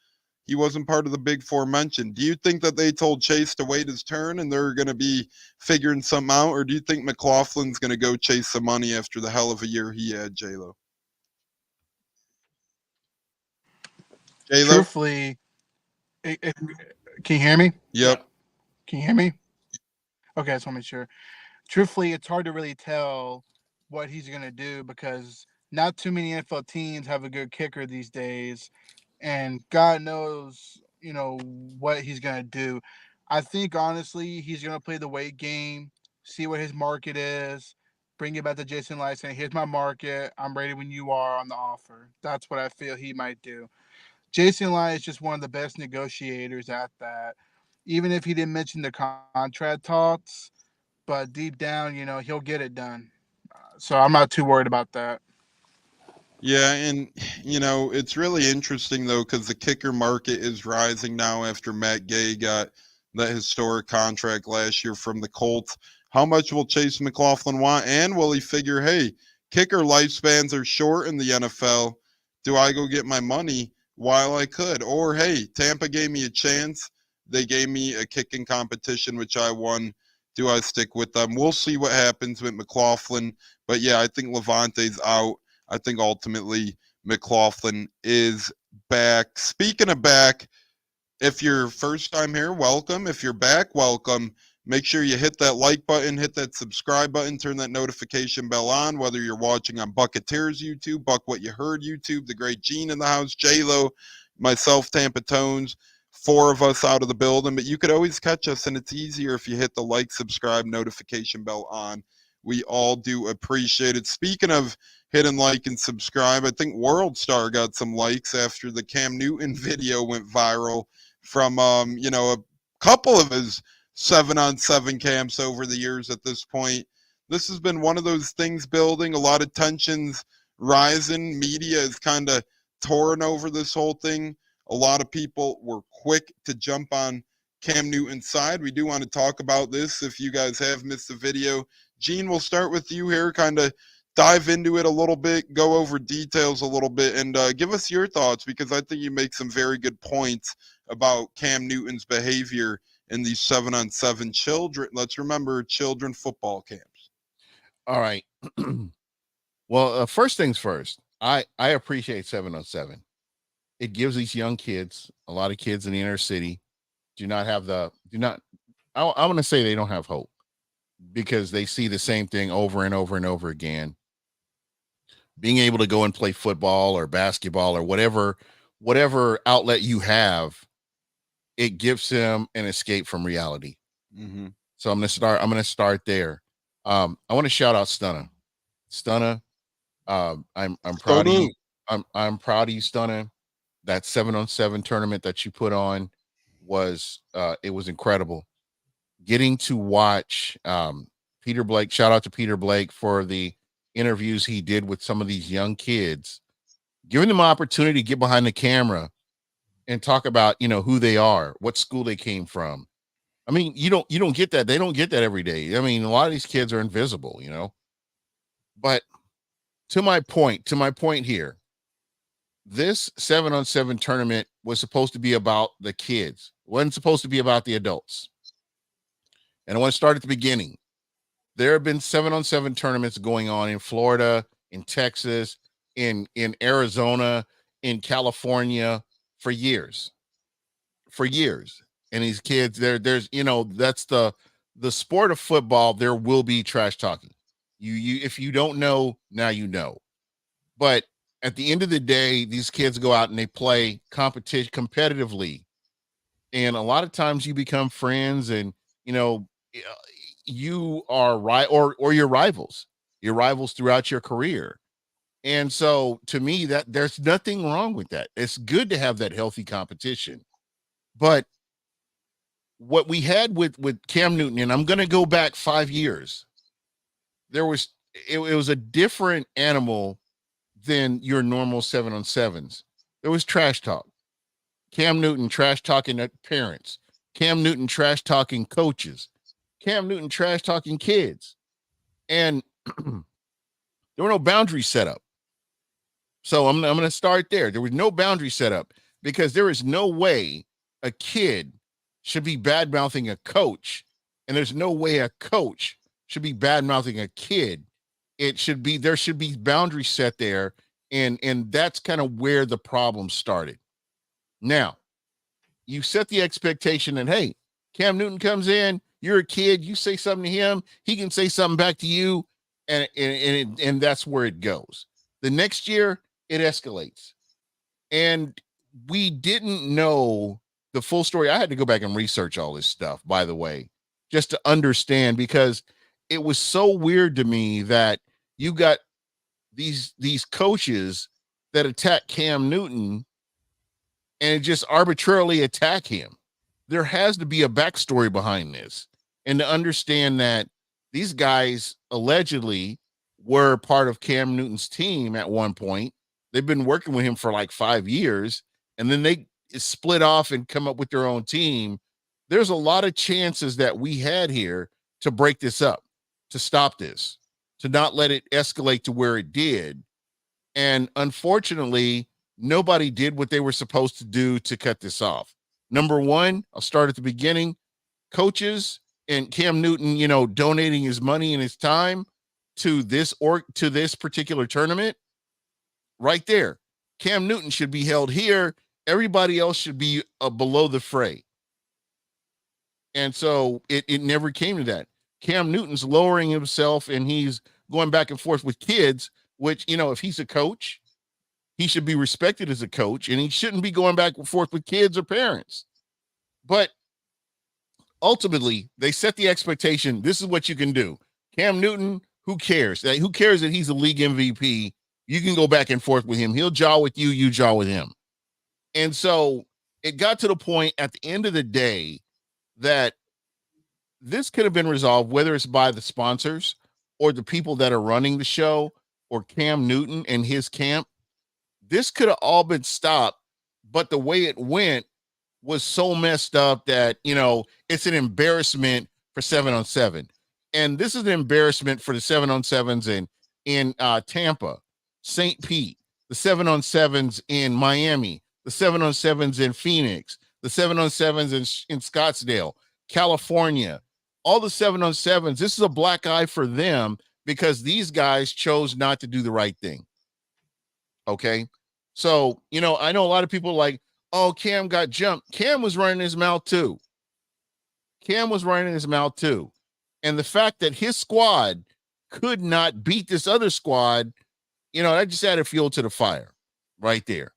He wasn't part of the big four mentioned. Do you think that they told Chase to wait his turn and they're going to be figuring something out, or do you think McLaughlin's going to go chase some money after the hell of a year he had, J-Lo? J-Lo? Truthfully, can you hear me? Yep. Can you hear me? Okay, I just want to make sure. Truthfully, it's hard to really tell what he's going to do because not too many NFL teams have a good kicker these days, and God knows, what he's going to do. I think, honestly, he's going to play the weight game, see what his market is, bring it back to Jason Light saying, here's my market. I'm ready when you are on the offer. That's what I feel he might do. Jason Light is just one of the best negotiators at that. Even if he didn't mention the contract talks, but deep down, he'll get it done. So I'm not too worried about that. Yeah, and it's really interesting though because the kicker market is rising now after Matt Gay got that historic contract last year from the Colts. How much will Chase McLaughlin want, and will he figure, hey, kicker lifespans are short in the NFL. Do I go get my money while I could? Or hey, Tampa gave me a chance. They gave me a kicking competition which I won. Do I stick with them? We'll see what happens with McLaughlin. But yeah, I think Levante's out. I think ultimately McLaughlin is back. Speaking of back, if you're first time here, welcome. If you're back, welcome. Make sure you hit that like button, hit that subscribe button, turn that notification bell on, whether you're watching on Bucceteers YouTube, Buck What You Heard YouTube, the great Gene in the house, J-Lo, myself, Tampa Tones, 4 of us out of the building. But you could always catch us, and it's easier if you hit the like, subscribe, notification bell on. We all do appreciate it. Speaking of hit and like and subscribe, I think World Star got some likes after the Cam Newton video went viral from a couple of his 7-on-7 camps over the years at this point. this has been one of those things building, a lot of tensions rising. Media is kind of torn over this whole thing. A lot of people were quick to jump on Cam Newton's side. We do want to talk about this if you guys have missed the video. Gene, we'll start with you here, kind of dive into it a little bit, go over details a little bit, and give us your thoughts, because I think you make some very good points about Cam Newton's behavior in these 7-on-7 children. Let's remember, children football camps. All right. Well, first things first, I appreciate 7-on-7. It gives these young kids, a lot of kids in the inner city, I want to say they don't have hope, because they see the same thing over and over and over again. Being able to go and play football or basketball or whatever outlet you have, it gives them an escape from reality. Mm-hmm. So I'm gonna start there. I want to shout out Stunna. I'm proud of you. I'm proud of you, Stunna. That 7-on-7 tournament that you put on was it was incredible. Getting to watch Peter Blake, shout out to Peter Blake for the interviews he did with some of these young kids, giving them an opportunity to get behind the camera and talk about, who they are, what school they came from. I mean, you don't get that. They don't get that every day. I mean, a lot of these kids are invisible, But to my point here, this 7-on-7 tournament was supposed to be about the kids. It wasn't supposed to be about the adults. And I want to start at the beginning. There have been 7-on-7 tournaments going on in Florida, in Texas, in Arizona, in California for years. And these kids, there's that's the sport of football. There will be trash talking. You if you don't know, now you know. But at the end of the day, these kids go out and they play competitively. And a lot of times you become friends, and you are right, or your rivals throughout your career. And so to me, that there's nothing wrong with that. It's good to have that healthy competition. But what we had with Cam Newton, and I'm going to go back 5 years, it was a different animal than your normal 7-on-7s. There was trash talk. Cam Newton trash talking at parents. Cam Newton trash talking coaches. Cam Newton trash talking kids. And there were no boundaries set up. So I'm going to start there. There was no boundary set up, because there is no way a kid should be bad mouthing a coach, and there's no way a coach should be bad mouthing a kid. There should be boundaries set there, and that's kind of where the problem started. Now, you set the expectation that, hey, Cam Newton comes in, you're a kid, you say something to him, he can say something back to you, and that's where it goes. The next year, it escalates. And we didn't know the full story. I had to go back and research all this stuff, by the way, just to understand, because it was so weird to me that you got these coaches that attack Cam Newton and just arbitrarily attack him. There has to be a backstory behind this, and to understand that these guys allegedly were part of Cam Newton's team at one point. They've been working with him for like 5 years, and then they split off and come up with their own team. There's a lot of chances that we had here to break this up, to stop this, to not let it escalate to where it did. And unfortunately, nobody did what they were supposed to do to cut this off. Number one, I'll start at the beginning. Coaches and Cam Newton, donating his money and his time to this particular tournament. Right there, Cam Newton should be held here. Everybody else should be below the fray. And so it never came to that. Cam Newton's lowering himself, and he's going back and forth with kids, which, if he's a coach, he should be respected as a coach, and he shouldn't be going back and forth with kids or parents. But ultimately, they set the expectation. This is what you can do. Cam Newton, who cares? Who cares that he's a league MVP? You can go back and forth with him. He'll jaw with you, you jaw with him. And so it got to the point at the end of the day that this could have been resolved, whether it's by the sponsors or the people that are running the show or Cam Newton and his camp, this could have all been stopped. But the way it went was so messed up that, it's an embarrassment for 7-on-7. And this is an embarrassment for the 7-on-7s in Tampa, St. Pete, the 7-on-7s in Miami, the 7-on-7s in Phoenix, the 7-on-7s in Scottsdale, California, all the 7-on-7s. This is a black eye for them because these guys chose not to do the right thing. Okay. So, I know a lot of people like, oh, Cam got jumped. Cam was running his mouth too. And the fact that his squad could not beat this other squad, that just added fuel to the fire right there.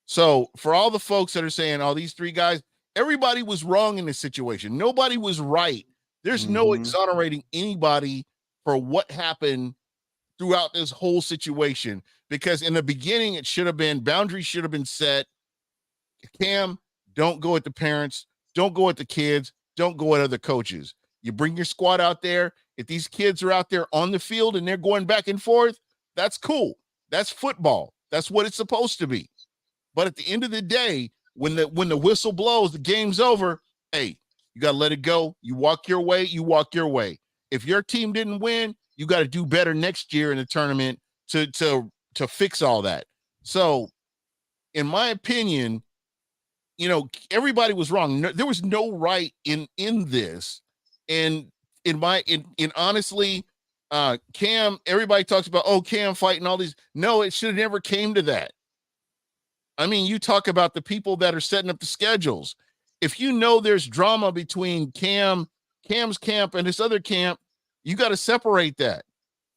So for all the folks that are saying, oh, these three guys, everybody was wrong in this situation. Nobody was right. There's no exonerating anybody for what happened throughout this whole situation, because in the beginning, it should have been, boundaries should have been set. Cam, don't go at the parents. Don't go at the kids. Don't go at other coaches. You bring your squad out there. If these kids are out there on the field and they're going back and forth, that's cool. That's football. That's what it's supposed to be. But at the end of the day, when the whistle blows, the game's over. Hey, you got to let it go. You walk your way. If your team didn't win, you got to do better next year in the tournament to fix all that. So, in my opinion, everybody was wrong. There was no right in this. And honestly, Cam, everybody talks about, oh, Cam fighting all these. No, it should have never came to that. I mean, you talk about the people that are setting up the schedules. If there's drama between Cam's camp and this other camp, you got to separate that.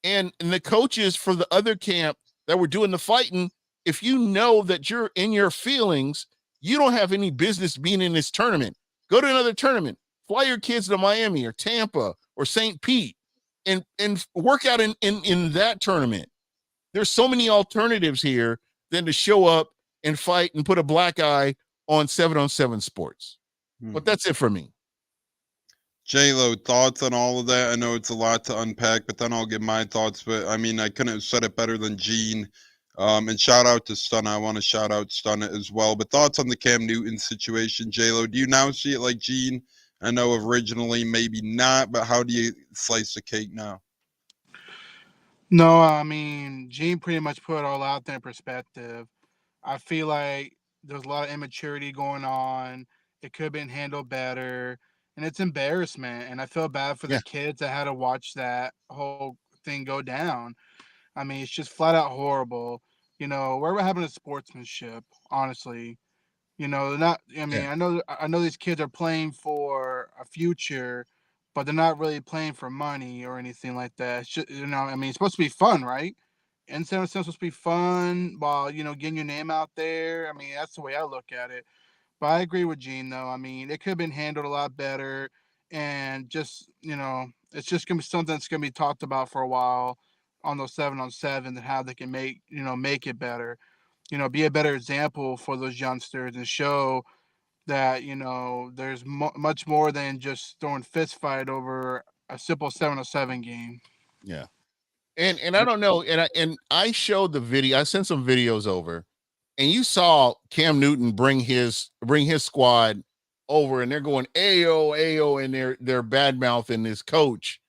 And the coaches for the other camp that were doing the fighting, if you know that you're in your feelings, you don't have any business being in this tournament. Go to another tournament. Fly your kids to Miami or Tampa or St. Pete and work out in that tournament. There's so many alternatives here than to show up and fight and put a black eye on 7-on-7 sports. But that's it for me. J-Lo, thoughts on all of that? I know it's a lot to unpack, but then I'll give my thoughts. But I mean, I couldn't have said it better than Gene. And shout out to Stunna. I want to shout out Stunna as well. But thoughts on the Cam Newton situation, J-Lo? Do you now see it like Gene? I know originally maybe not, but how do you slice the cake now? No, I mean, Gene pretty much put it all out there in perspective. I feel like there's a lot of immaturity going on. It could have been handled better. And it's embarrassment. And I feel bad for the kids that had to watch that whole thing go down. I mean, it's just flat out horrible. Where we're having a sportsmanship, honestly. They're not. I mean, I know these kids are playing for a future, but they're not really playing for money or anything like that. It's just, I mean, it's supposed to be fun, right? And it's supposed to be fun while getting your name out there. I mean, that's the way I look at it. But I agree with Gene, though. I mean, it could have been handled a lot better, and just it's just gonna be something that's gonna be talked about for a while on those 7-on-7 and how they can make it better. Be a better example for those youngsters and show that there's much more than just throwing fist fight over a simple 7-on-7 game. Yeah, and I don't know, and I showed the video. I sent some videos over, and you saw Cam Newton bring his squad over, and they're going ayo, and they're bad mouthing this coach,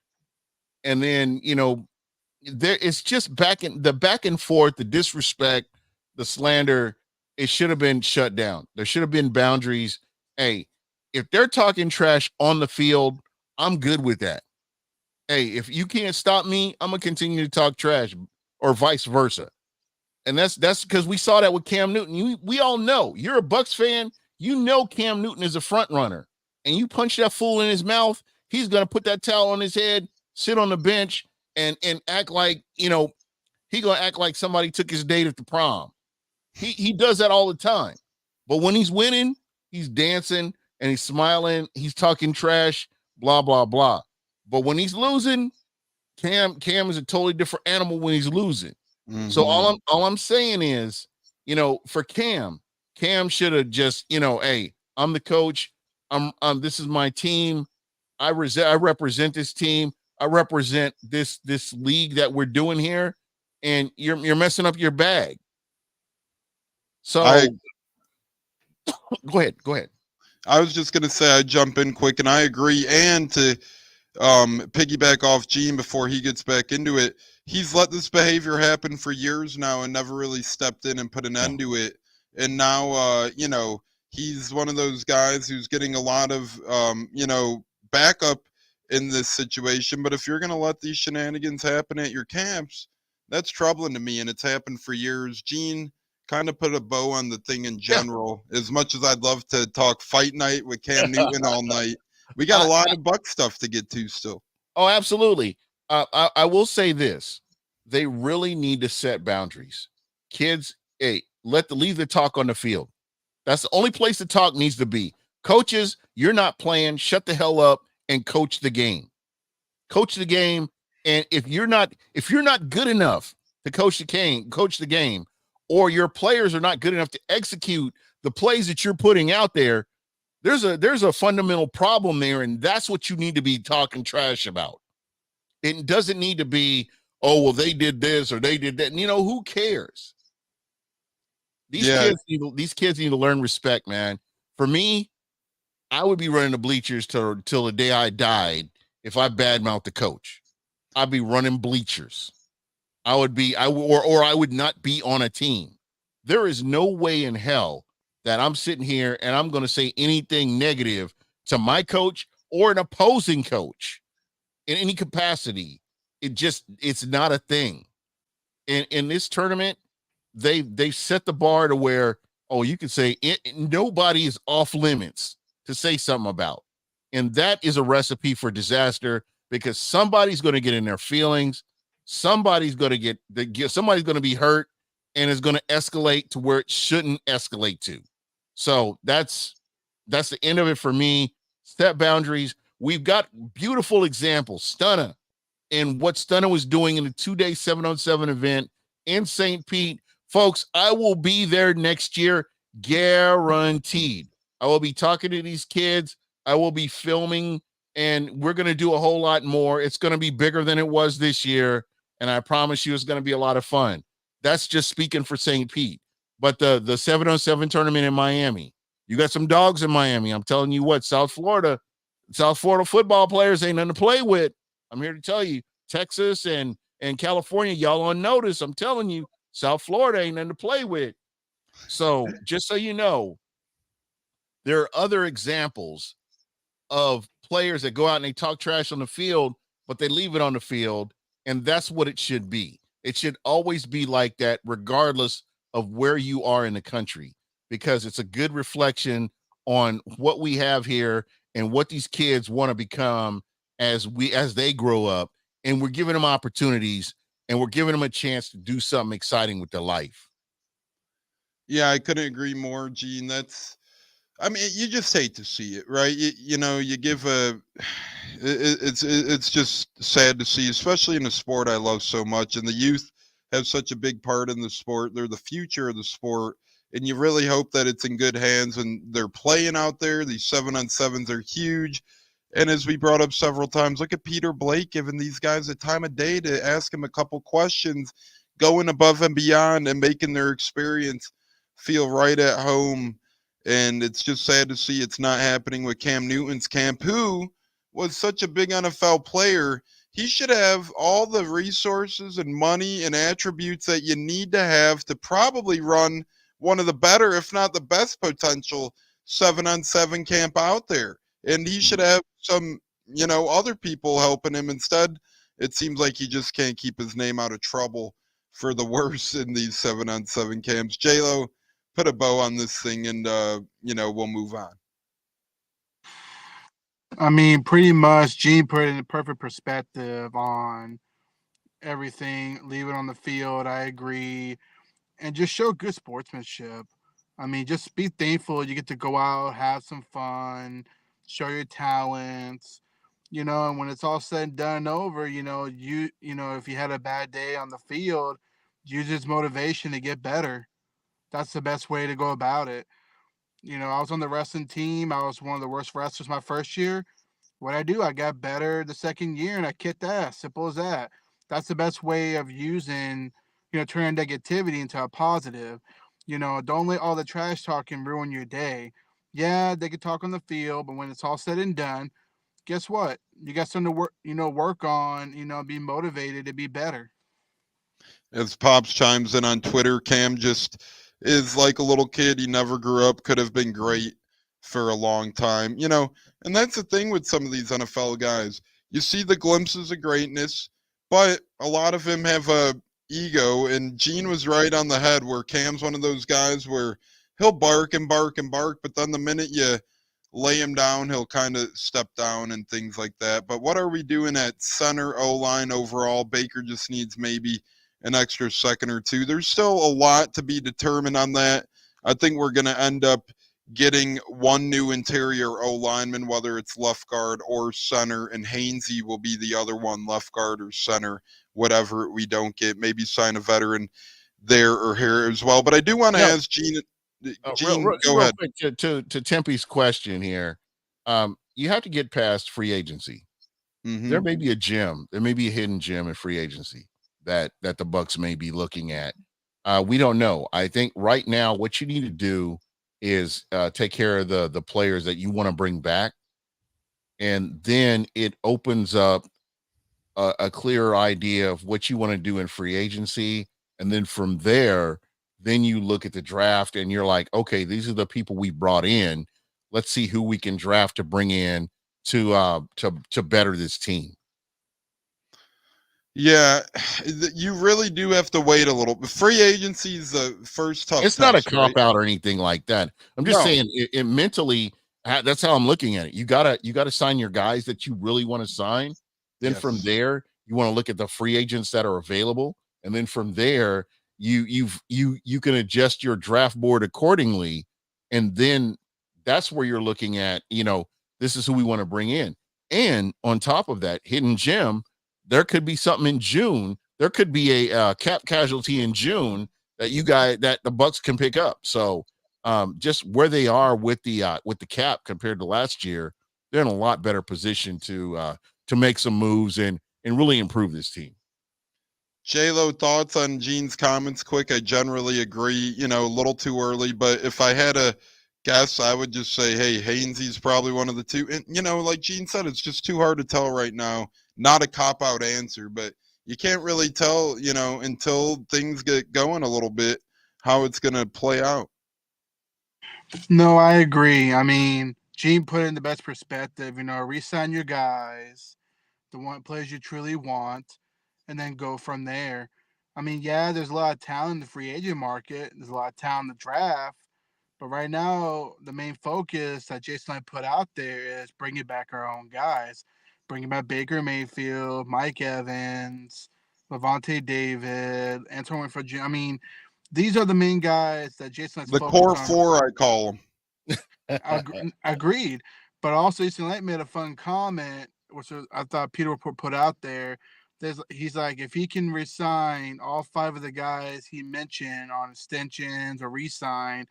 and then there it's just back and forth, the disrespect, the slander. It should have been shut down. There should have been boundaries. Hey, if they're talking trash on the field, I'm good with that. Hey, if you can't stop me, I'm gonna continue to talk trash, or vice versa. And that's because we saw that with Cam Newton. We all know, you're a Bucs fan. Cam Newton is a front runner, and you punch that fool in his mouth, he's gonna put that towel on his head, sit on the bench, and act like he gonna act like somebody took his date at the prom. He does that all the time. But when he's winning, he's dancing and he's smiling, he's talking trash, blah, blah, blah. But when he's losing, Cam is a totally different animal when he's losing. So all I'm saying is, for Cam should have just, hey, I'm the coach. This is my team. I represent this team. I represent this league that we're doing here, and you're messing up your bag. I So go ahead. Go ahead. I was just gonna say I jump in quick, and I agree. And to piggyback off Gene before he gets back into it, he's let this behavior happen for years now and never really stepped in and put an Yeah. end to it. And now, he's one of those guys who's getting a lot of, backup in this situation. But if you're going to let these shenanigans happen at your camps, that's troubling to me. And it's happened for years. Gene kind of put a bow on the thing in Yeah. general. As much as I'd love to talk fight night with Cam Newton all night, we got a I, lot of Buck stuff to get to still. oh, absolutely. I will say this: they really need to set boundaries. Kids, hey, leave the talk on the field. That's the only place the talk needs to be. Coaches, you're not playing. Shut the hell up and coach the game. Coach the game. And if you're not good enough to coach the game, or your players are not good enough to execute the plays that you're putting out there, there's a fundamental problem there, and that's what you need to be talking trash about. It doesn't need to be, oh, well, they did this or they did that. And, who cares? These Yeah, these kids need to learn respect, man. For me, I would be running the bleachers till the day I died if I badmouth the coach. I'd be running bleachers. Or I would not be on a team. There is no way in hell that I'm sitting here and I'm going to say anything negative to my coach or an opposing coach in any capacity. It's not a thing. In this tournament, they set the bar to where, oh, you can say nobody is off limits to say something about. And that is a recipe for disaster because somebody's going to get in their feelings. Somebody's going to be hurt, and it's going to escalate to where it shouldn't escalate to. So that's the end of it for me. Set boundaries. We've got beautiful examples. Stunner and what Stunner was doing in the 2-day 7-on-7 event in St. Pete. Folks, I will be there next year, guaranteed. I will be talking to these kids. I will be filming, and we're going to do a whole lot more. It's going to be bigger than it was this year, and I promise you it's going to be a lot of fun. That's just speaking for St. Pete. But the 7-on-7 tournament in Miami, you got some dogs in Miami. I'm telling you what, South Florida football players ain't nothing to play with. I'm here to tell you, Texas and California, y'all on notice. I'm telling you, South Florida ain't nothing to play with. So just so you know, there are other examples of players that go out and they talk trash on the field, but they leave it on the field. And that's what it should be. It should always be like that, regardless of where you are in the country, because it's a good reflection on what we have here and what these kids want to become as they grow up. And we're giving them opportunities and we're giving them a chance to do something exciting with their life. yeah, I couldn't agree more, Gene. I mean, you just hate to see it, right? You give it's just sad to see, especially in a sport I love so much, and the youth have such a big part in the sport. They're the future of the sport, and you really hope that it's in good hands when they're playing out there. These 7-on-7s are huge. And as we brought up several times, look at Peter Blake giving these guys a time of day to ask him a couple questions, going above and beyond and making their experience feel right at home. And it's just sad to see it's not happening with Cam Newton's camp, who was such a big NFL player. He should have all the resources and money and attributes that you need to have to probably run one of the better, if not the best potential 7-on-7 camp out there. And he should have some, other people helping him. Instead, it seems like he just can't keep his name out of trouble for the worse in these 7-on-7 camps. J-Lo, put a bow on this thing and, we'll move on. I mean, pretty much, Gene put it in a perfect perspective on everything. Leave it on the field. I agree, and just show good sportsmanship. I mean, just be thankful you get to go out, have some fun, show your talents. And when it's all said and done and over, if you had a bad day on the field, use it as motivation to get better. That's the best way to go about it. I was on the wrestling team. I was one of the worst wrestlers my first year. What I do, I got better the second year and I kicked ass. Simple as that. That's the best way of using, turning negativity into a positive. Don't let all the trash talking ruin your day. Yeah, they can talk on the field, but when it's all said and done, guess what? You got something to work on, be motivated to be better. As Pops chimes in on Twitter, Cam just is like a little kid. He never grew up, could have been great for a long time, And that's the thing with some of these NFL guys. You see the glimpses of greatness, but a lot of them have a ego. And Gene was right on the head where Cam's one of those guys where he'll bark and bark and bark, but then the minute you lay him down, he'll kind of step down and things like that. But what are we doing at center, O line overall? Baker just needs maybe an extra second or two. There's still a lot to be determined on that. I think we're going to end up getting one new interior O lineman, whether it's left guard or center, and Hainsey will be the other one, left guard or center, whatever we don't get. Maybe sign a veteran there or here as well. But I do want to ask Gene. Gene, go real ahead. quick to Tempe's question here. You have to get past free agency. There may be a gem, there may be a hidden gem in free agency that the Bucs may be looking at. We don't know. I think right now what you need to do is take care of the players that you want to bring back, and then it opens up a clearer idea of what you want to do in free agency, and then from there, then you look at the draft and you're like, okay, these are the people we brought in. Let's see who we can draft to bring in to better this team. Yeah, you really do have to wait a little. Free agency is the first tough. It's not a cop out or anything like that. I'm just saying it mentally. That's how I'm looking at it. You gotta sign your guys that you really want to sign. Then from there, you want to look at the free agents that are available, and then from there, you can adjust your draft board accordingly, and then that's where you're looking at. This is who we want to bring in, and on top of that, hidden gem. There could be something in June. There could be a cap casualty in June that the Bucs can pick up. So just where they are with the cap compared to last year, they're in a lot better position to make some moves and really improve this team. J-Lo, thoughts on Gene's comments? Quick, I generally agree. A little too early, but if I had a guess, I would just say, hey, Hainsey's probably one of the two. And like Gene said, it's just too hard to tell right now. Not a cop-out answer, but you can't really tell, until things get going a little bit, how it's going to play out. No, I agree. I mean, Gene put it in the best perspective. Re-sign your guys, the one players you truly want, and then go from there. I mean, yeah, there's a lot of talent in the free agent market. There's a lot of talent in the draft. But right now, the main focus that Jason and I put out there is bringing back our own guys. Bringing back Baker Mayfield, Mike Evans, Levante David, Antoine Winfield. I mean, these are the main guys that Jason has the focused core on. four, I call them. Agreed. But also, Jason Light made a fun comment, which I thought Peter put out there. He's like, if he can resign all 5 of the guys he mentioned on extensions or resign,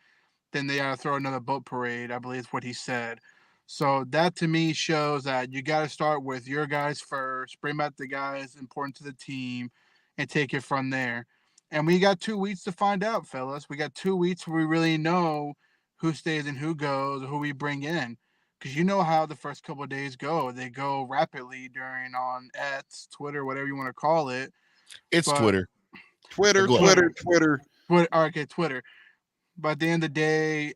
then they got to throw another boat parade, I believe is what he said. So that to me shows that you got to start with your guys first, bring back the guys important to the team, and take it from there. And we got 2 weeks to find out, fellas. We got 2 weeks where we really know who stays and who goes, or who we bring in. Because you know how the first couple of days go. They go rapidly during on X, Twitter, whatever you want to call it. It's Twitter. Twitter. Okay, Twitter. But at the end of the day,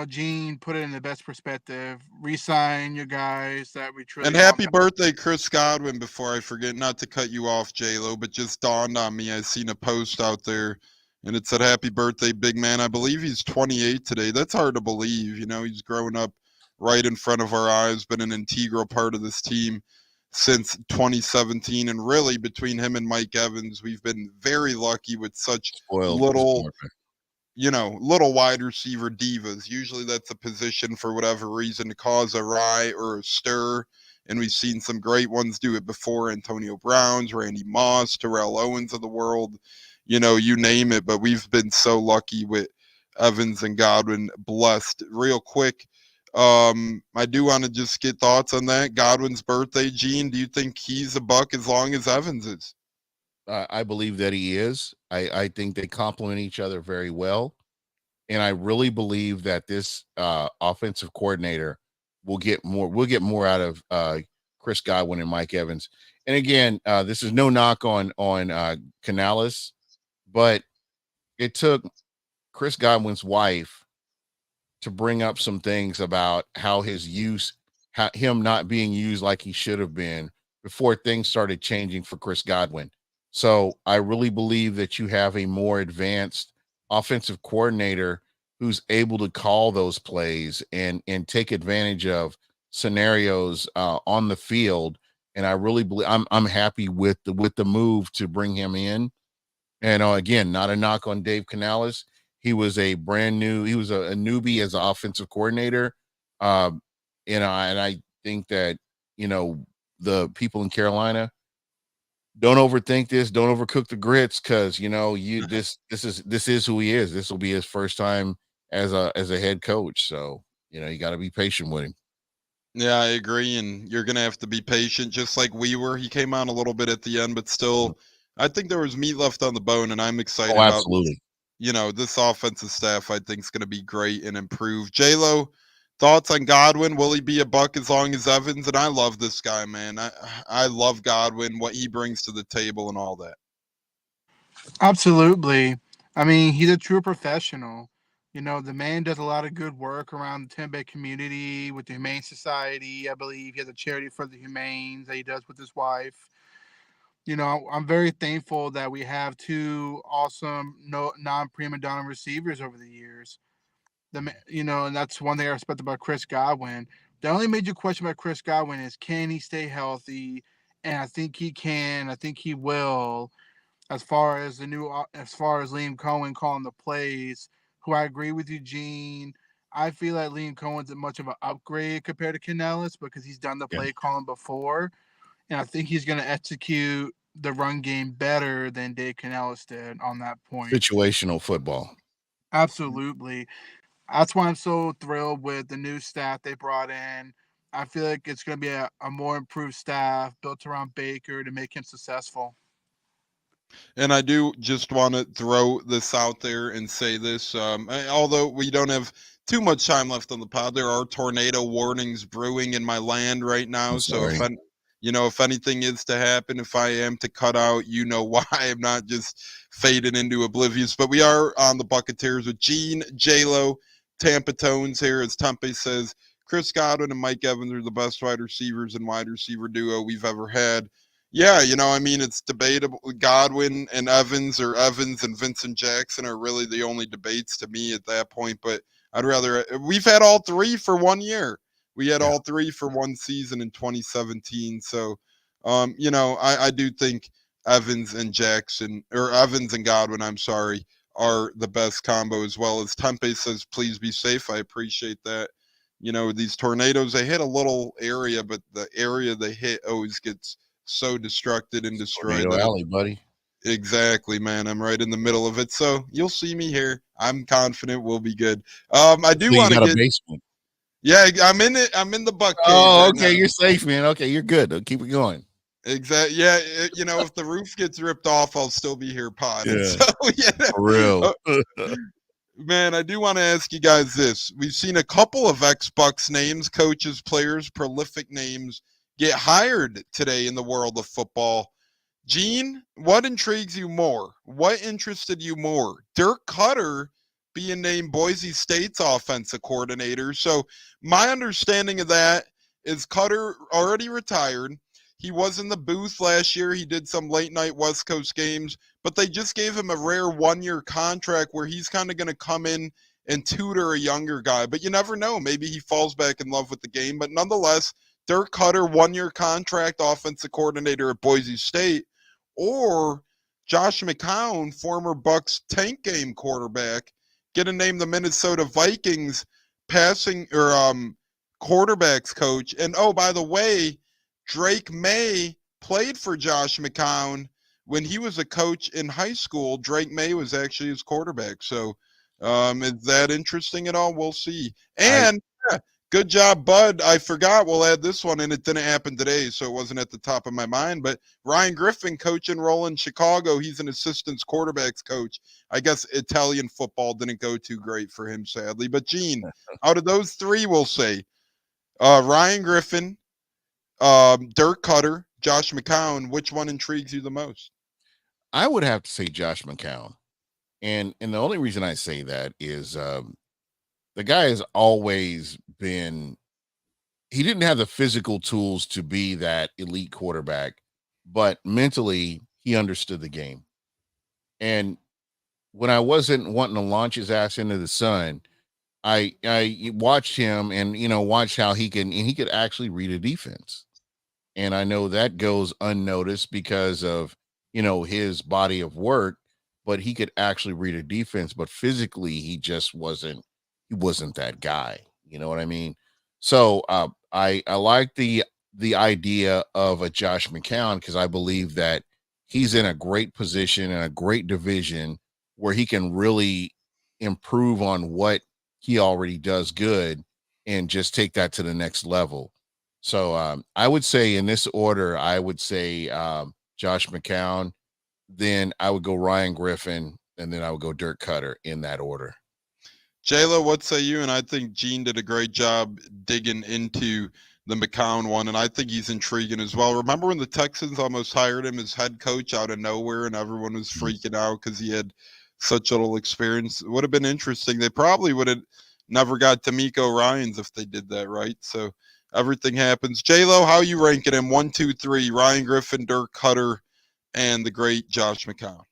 Gene put it in the best perspective. Resign your guys that we truly. And happy birthday, Chris Godwin. Before I forget, not to cut you off, J-Lo, but just dawned on me. I seen a post out there, and it said, "Happy birthday, big man." I believe he's 28 today. That's hard to believe. He's growing up right in front of our eyes, been an integral part of this team since 2017, and really between him and Mike Evans, we've been very lucky with such little wide receiver divas. Usually that's a position for whatever reason to cause a riot or a stir. And we've seen some great ones do it before. Antonio Brown's, Randy Moss, Terrell Owens of the world, you name it. But we've been so lucky with Evans and Godwin, blessed. Real quick, I do want to just get thoughts on that. Godwin's birthday, Gene. Do you think he's a buck as long as Evans is? I believe that he is. I think they complement each other very well. And I really believe that this offensive coordinator will get more out of Chris Godwin and Mike Evans. And again, this is no knock on Canales, but it took Chris Godwin's wife to bring up some things about how his use, him not being used like he should have been before things started changing for Chris Godwin. So I really believe that you have a more advanced offensive coordinator who's able to call those plays and take advantage of scenarios on the field. And I really believe I'm happy with the move to bring him in. And again, not a knock on Dave Canales. He was a newbie as an offensive coordinator. Um, and I think that, the people in Carolina, don't overthink this, don't overcook the grits, because this is who he is. This will be his first time as a head coach. So, you got to be patient with him. Yeah, I agree, and you're gonna have to be patient, just like we were. He came on a little bit at the end, but still, I think there was meat left on the bone, and I'm excited Oh, about absolutely. this offensive staff. I think is gonna be great and improve. J-Lo, thoughts on Godwin? Will he be a buck as long as Evans? And I love this guy, man. I love Godwin, what he brings to the table, and all that. Absolutely. I mean, he's a true professional. The man does a lot of good work around the Tampa Bay community with the Humane Society. I believe he has a charity for the Humanes that he does with his wife. I'm very thankful that we have two awesome no non prima donna receivers over the years. And that's one thing I respect about Chris Godwin. The only major question about Chris Godwin is, can he stay healthy? And I think he can. I think he will. As far as Liam Cohen calling the plays, who I agree with you, Gene. I feel like Liam Cohen's much of an upgrade compared to Canellis because he's done the Yeah. play calling before, and I think he's going to execute the run game better than Dave Canellis did on that point. Situational football. Absolutely. That's why I'm so thrilled with the new staff they brought in. I feel like it's going to be a more improved staff built around Baker to make him successful. And I do just want to throw this out there and say this. Although we don't have too much time left on the pod, there are tornado warnings brewing in my land right now. I'm So sorry. if anything is to happen, if I am to cut out, why I'm not just fading into oblivious. But we are on the Bucceteers with Gene, J-Lo, Tampa Tones here, as Tempe says. Chris Godwin and Mike Evans are the best wide receivers and wide receiver duo we've ever had. Yeah, it's debatable. Godwin and Evans, or Evans and Vincent Jackson, are really the only debates to me at that point. But I'd rather, we've had all three for 1 year. We had Yeah. all three for one season in 2017. So, I do think Evans and Jackson, or Evans and Godwin, I'm sorry, are the best combo, as well as Tempe says, please be safe. I appreciate that. These tornadoes, they hit a little area, but the area they hit always gets so destructed and destroyed Tornado that Alley, buddy. exactly, man. I'm right in the middle of it, so you'll see me here. I'm confident we'll be good. I do So you want to got a get, basement. yeah, I'm in it. I'm in the buck cave Oh, right okay. now. You're safe, man. Okay, you're good. Keep it going. Exactly. Yeah. If the roof gets ripped off, I'll still be here podding. Yeah, So for yeah. real. Man, I do want to ask you guys this. We've seen a couple of ex-Bucks names, coaches, players, prolific names get hired today in the world of football. Gene, what intrigues you more? What interested you more? Dirk Cutter being named Boise State's offensive coordinator. So my understanding of that is Cutter already retired. He was in the booth last year. He did some late night West Coast games, but they just gave him a rare 1 year contract where he's kind of going to come in and tutor a younger guy. But you never know. Maybe he falls back in love with the game. But nonetheless, Dirk Cutter, 1 year contract, offensive coordinator at Boise State, or Josh McCown, former Bucks tank game quarterback, getting named the Minnesota Vikings passing or quarterbacks coach. And oh, by the way, Drake May played for Josh McCown when he was a coach in high school. Drake May was actually his quarterback. So is that interesting at all? We'll see. I And yeah, Good job, Bud. I forgot. We'll add this one, and it didn't happen today, so it wasn't at the top of my mind. But Ryan Griffin coaching role in Chicago. He's an assistant quarterbacks coach. I guess Italian football didn't go too great for him, sadly. But Gene, out of those three, we'll say Ryan Griffin, Dirk Cutter, Josh McCown. Which one intrigues you the most? I would have to say Josh McCown. And the only reason I say that is the guy has always been, he didn't have the physical tools to be that elite quarterback, but mentally he understood the game. And when I wasn't wanting to launch his ass into the sun, I watched him and watched how he could actually read a defense. And I know that goes unnoticed because of his body of work, but he could actually read a defense, but physically he just wasn't that guy. You know what I mean? So I like the idea of a Josh McCown because I believe that he's in a great position and a great division where he can really improve on what he already does good and just take that to the next level. So I would say in this order, I would say Josh McCown, then I would go Ryan Griffin, and then I would go Dirk Cutter in that order. Jayla, what say you? And I think Gene did a great job digging into the McCown one, and I think he's intriguing as well. Remember when the Texans almost hired him as head coach out of nowhere, and everyone was freaking out because he had such little experience? It would have been interesting. They probably would have never got D'Amico Ryans if they did that, right? So everything happens. J-Lo, how you ranking him? 1, 2, 3. Ryan Griffin, Dirk Cutter, and the great Josh McCown.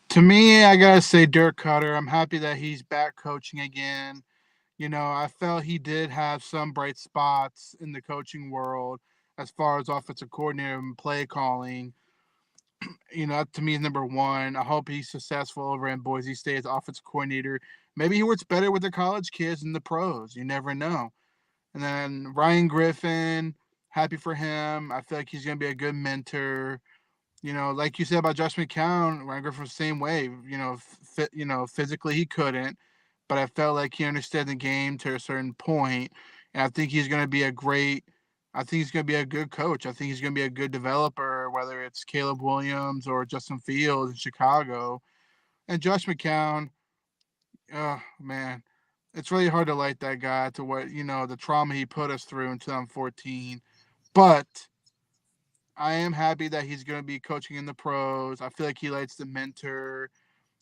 To me, I gotta say Dirk Cutter. I'm happy that he's back coaching again. I felt he did have some bright spots in the coaching world as far as offensive coordinator and play calling. That to me is number one. I hope he's successful over in Boise State as offensive coordinator. Maybe he works better with the college kids than the pros. You never know. And then Ryan Griffin, happy for him. I feel like he's going to be a good mentor. Like you said about Josh McCown, Ryan Griffin, same way. Physically he couldn't, but I felt like he understood the game to a certain point, and I think he's going to be a great. I think he's going to be a good coach. I think he's going to be a good developer, whether it's Caleb Williams or Justin Fields in Chicago. And Josh McCown, oh man, it's really hard to like that guy to what the trauma he put us through in 2014. But I am happy that he's going to be coaching in the pros. I feel like he likes to mentor,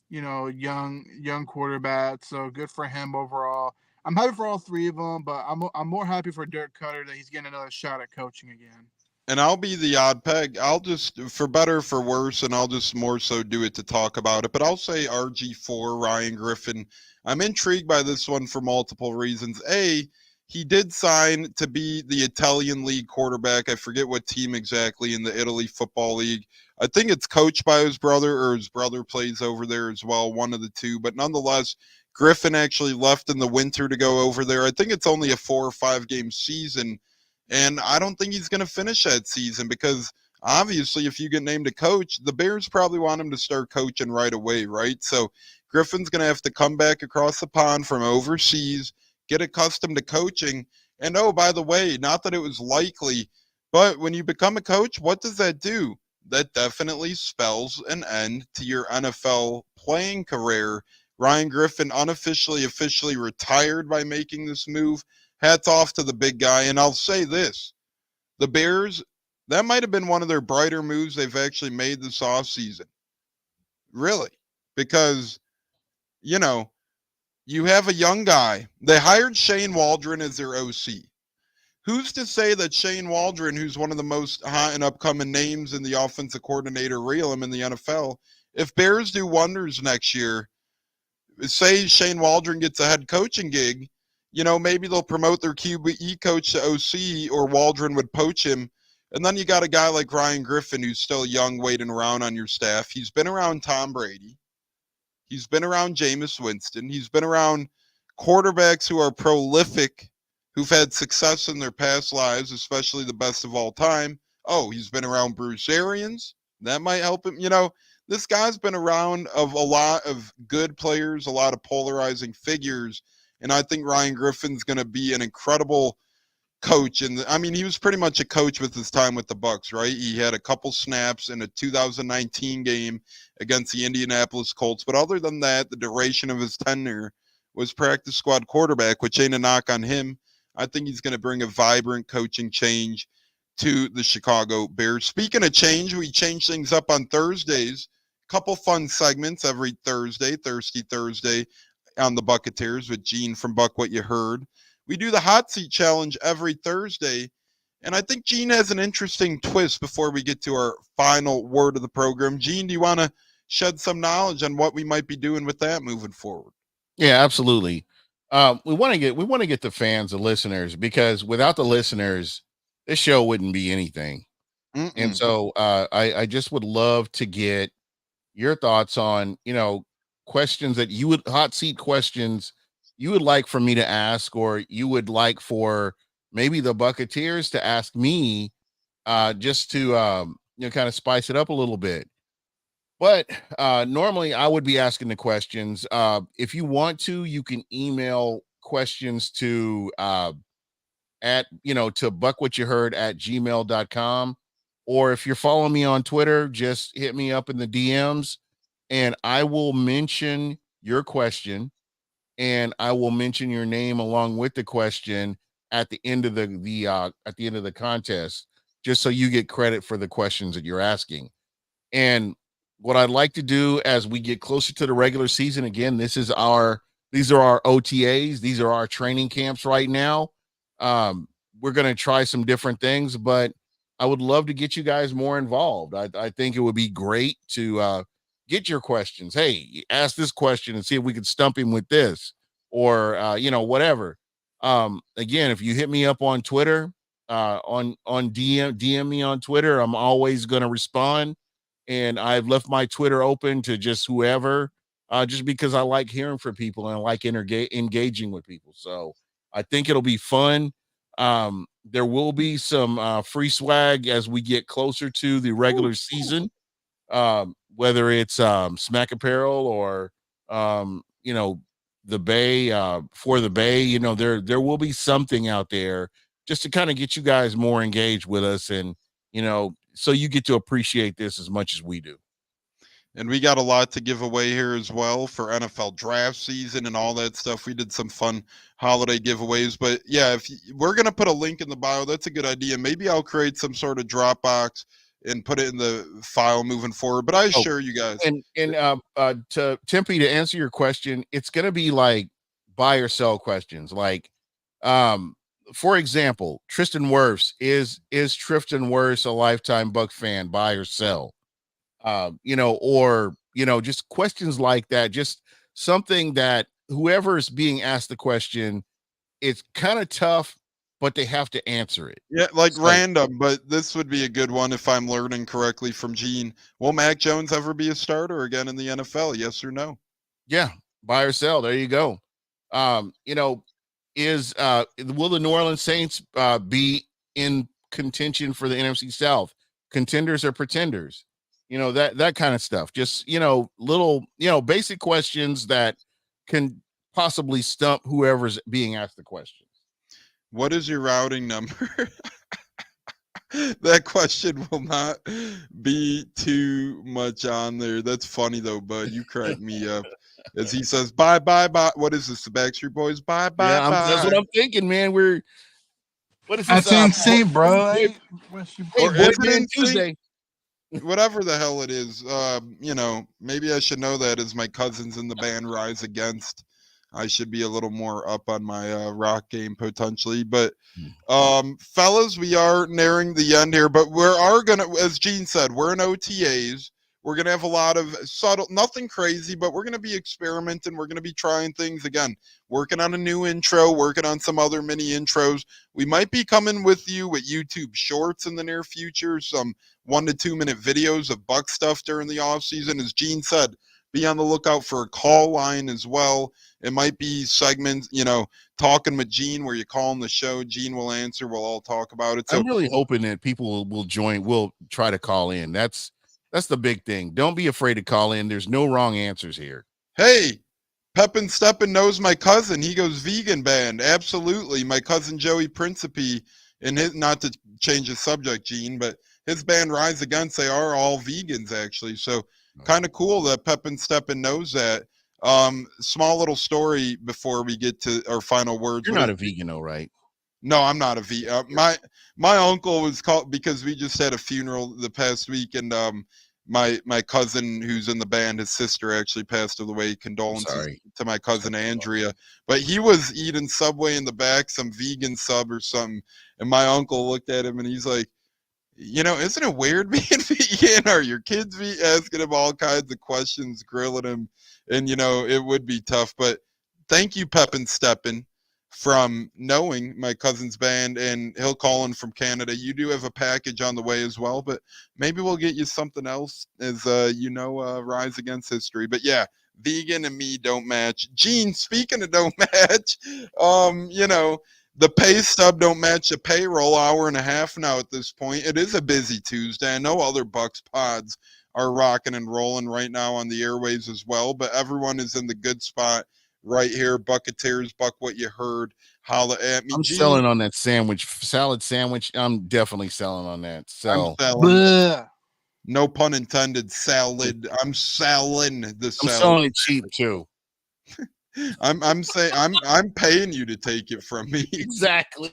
young quarterbacks. So good for him overall. I'm happy for all three of them, but I'm more happy for Dirk Cutter that he's getting another shot at coaching again. And I'll be the odd peg. I'll just, for better, for worse, and I'll just more so do it to talk about it. But I'll say RG4, Ryan Griffin. I'm intrigued by this one for multiple reasons. A, he did sign to be the Italian league quarterback. I forget what team exactly in the Italy Football League. I think it's coached by his brother, or his brother plays over there as well, one of the two. But nonetheless, Griffin actually left in the winter to go over there. I think it's only a 4 or 5 game season. And I don't think he's going to finish that season because obviously if you get named a coach, the Bears probably want him to start coaching right away, right? So Griffin's going to have to come back across the pond from overseas, get accustomed to coaching. And oh, by the way, not that it was likely, but when you become a coach, what does that do? That definitely spells an end to your NFL playing career. Ryan Griffin officially retired by making this move. Hats off to the big guy. And I'll say this, the Bears, that might have been one of their brighter moves they've actually made this offseason. Really. Because, you have a young guy. They hired Shane Waldron as their OC. Who's to say that Shane Waldron, who's one of the most hot and upcoming names in the offensive coordinator realm in the NFL, if Bears do wonders next year, say Shane Waldron gets a head coaching gig, maybe they'll promote their QB coach to OC, or Waldron would poach him. And then you got a guy like Ryan Griffin, who's still young, waiting around on your staff. He's been around Tom Brady. He's been around Jameis Winston. He's been around quarterbacks who are prolific, who've had success in their past lives, especially the best of all time. Oh, he's been around Bruce Arians. That might help him. This guy's been around of a lot of good players, a lot of polarizing figures. and I think Ryan Griffin's going to be an incredible coach. And I mean, he was pretty much a coach with his time with the Bucks, right? He had a couple snaps in a 2019 game against the Indianapolis Colts, but other than that, the duration of his tenure was practice squad quarterback, which ain't a knock on him. I think he's going to bring a vibrant coaching change to the Chicago Bears. Speaking of change, we change things up on Thursdays. Couple fun segments every Thursday, Thirsty Thursday on the Bucceteers with Gene from Buck What You Heard. We do the hot seat challenge every Thursday. And I think Gene has an interesting twist before we get to our final word of the program. Gene, do you want to shed some knowledge on what we might be doing with that moving forward? Yeah, absolutely. We want to get the fans, the listeners, because without the listeners, this show wouldn't be anything. And so I just would love to get your thoughts on, questions that you would hot seat questions you would like for me to ask, or you would like for maybe the Bucceteers to ask me, just to, kind of spice it up a little bit. But normally I would be asking the questions. If you want to, you can email questions to, to buckwhatyouheard@gmail.com. Or if you're following me on Twitter, just hit me up in the DMs and I will mention your question and I will mention your name along with the question at the end of the contest, just so you get credit for the questions that you're asking. And what I'd like to do as we get closer to the regular season, again, these are our OTAs, these are our training camps right now. We're going to try some different things, but I would love to get you guys more involved. I think it would be great to get your questions. Hey, ask this question and see if we can stump him with this, or whatever. Again, if you hit me up on Twitter, on DM me on Twitter, I'm always going to respond. And I've left my Twitter open to just whoever, just because I like hearing from people and I like engaging with people. So I think it'll be fun. There will be some free swag as we get closer to the regular season, whether it's Smack Apparel or the Bay, for the Bay. There will be something out there just to kind of get you guys more engaged with us, and so you get to appreciate this as much as we do. And we got a lot to give away here as well for NFL draft season and all that stuff. We did some fun holiday giveaways. But yeah, we're going to put a link in the bio. That's a good idea. Maybe I'll create some sort of Dropbox and put it in the file moving forward. But I assure you guys. And to Tempe, to answer your question, it's going to be like buy or sell questions. Like, for example, Tristan Wirfs, is Tristan Wirfs a lifetime Buck fan, buy or sell? Or just questions like that, just something that whoever is being asked the question, it's kind of tough, but they have to answer it. Yeah, like random, but this would be a good one if I'm learning correctly from Gene. Will Mac Jones ever be a starter again in the NFL? Yes or no? Yeah, buy or sell. There you go. Will the New Orleans Saints be in contention for the NFC South? Contenders or pretenders? That kind of stuff. Just, little, basic questions that can possibly stump whoever's being asked the question. What is your routing number? That question will not be too much on there. That's funny though, bud. You crack me up. As he says, bye, bye, bye. What is this? The Backstreet Boys? Bye, bye, bye. That's what I'm thinking, man. What is this? That's insane, bro. Tuesday. Whatever the hell it is. Maybe I should know that as my cousins in the band Rise Against. I should be a little more up on my rock game potentially. But fellas, we are nearing the end here, but we are going to, as Gene said, we're in OTAs. We're going to have a lot of subtle, nothing crazy, but we're going to be experimenting. We're going to be trying things again, working on a new intro, working on some other mini intros. We might be coming with you with YouTube shorts in the near future, some 1 to 2 minute videos of Buck stuff during the off season. As Gene said, be on the lookout for a call line as well. It might be segments, talking with Gene where you call on the show. Gene will answer. We'll all talk about it. So I'm really hoping that people will join. Will try to call in. That's the big thing. Don't be afraid to call in. There's no wrong answers here. Hey, Pepin Steppin knows my cousin. He goes vegan band. Absolutely. My cousin Joey Principe, and his, not to change the subject, Gene, but his band Rise Against, they are all vegans actually. So kind of cool that Pepin Steppin knows that. Small little story before we get to our final words. You're not a vegan, though, right? No, I'm not a vegan. My uncle was called because we just had a funeral the past week, and my cousin who's in the band, his sister actually passed away. Condolences to my cousin Andrea. But he was eating Subway in the back, some vegan sub or something, and my uncle looked at him and he's like, isn't it weird being vegan? Are your kids asking him all kinds of questions, grilling him, and it would be tough. But thank you, Pepin Steppin, from knowing my cousin's band, and he'll call in from Canada. You do have a package on the way as well, but maybe we'll get you something else as Rise Against History. But yeah, vegan and me don't match. Gene, speaking of don't match, the pay stub don't match the payroll. Hour and a half now at this point. It is a busy Tuesday. I know other Bucks pods are rocking and rolling right now on the airwaves as well, but everyone is in the good spot right here. Bucceteers, Buck what you heard. Holla at me. I'm selling on that salad sandwich. I'm definitely selling on that. So I'm selling. No pun intended. Salad. I'm selling the salad. I'm selling it cheap too. I'm saying I'm paying you to take it from me. Exactly.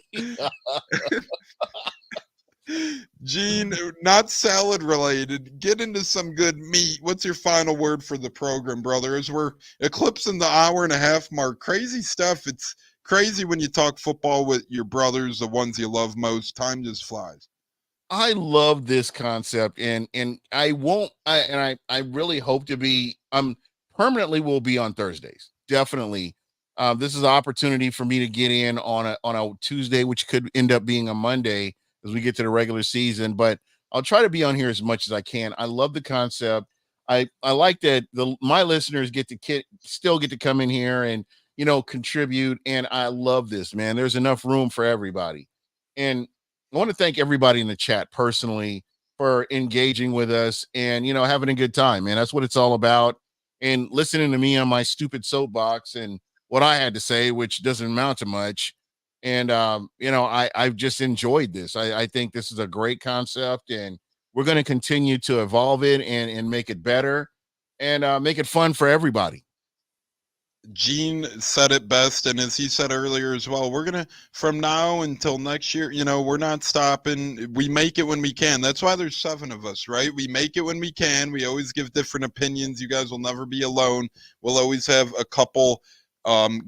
Gene, not salad related. Get into some good meat. What's your final word for the program, brother? As we're eclipsing the hour and a half mark. Crazy stuff. It's crazy when you talk football with your brothers, the ones you love most. Time just flies. I love this concept, and I really hope to be permanently will be on Thursdays. Definitely. This is an opportunity for me to get in on a Tuesday, which could end up being a Monday as we get to the regular season, but I'll try to be on here as much as I can. I love the concept. I like that my listeners still get to come in here and, contribute. And I love this, man. There's enough room for everybody. And I want to thank everybody in the chat personally for engaging with us and, having a good time, man. That's what it's all about. And listening to me on my stupid soapbox and what I had to say, which doesn't amount to much. And, I've just enjoyed this. I think this is a great concept, and we're going to continue to evolve it and make it better and make it fun for everybody. Gene said it best, and as he said earlier as well, we're going to, from now until next year, we're not stopping. We make it when we can. That's why there's 7 of us, right? We make it when we can. We always give different opinions. You guys will never be alone. We'll always have a couple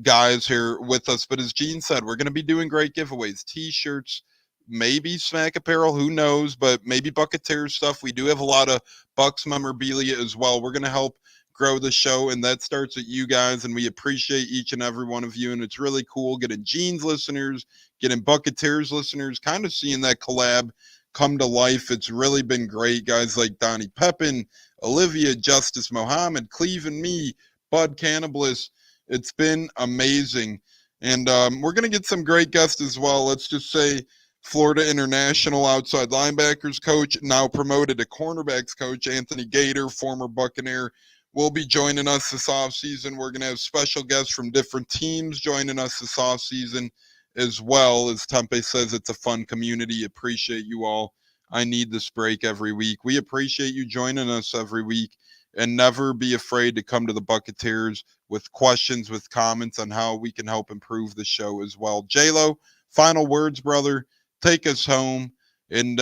guys here with us. But as Gene said, we're going to be doing great giveaways, t-shirts, maybe Smack apparel, who knows, but maybe Bucceteers stuff. We do have a lot of Bucks memorabilia as well. We're going to help grow the show, and that starts with you guys, and we appreciate each and every one of you. And it's really cool getting Gene's listeners, getting Bucceteers listeners, kind of seeing that collab come to life. It's really been great. Guys like Donnie Pepin, Olivia, Justice Mohammed, Cleve and me, Bud Cannibalist. It's been amazing. And we're going to get some great guests as well. Let's just say Florida International outside linebackers coach, now promoted to cornerbacks coach, Anthony Gator, former Buccaneer, will be joining us this offseason. We're going to have special guests from different teams joining us this offseason as well. As Tempe says, it's a fun community. Appreciate you all. I need this break every week. We appreciate you joining us every week, and never be afraid to come to the Bucceteers with questions, with comments on how we can help improve the show as well. J-Lo, final words, brother. Take us home. And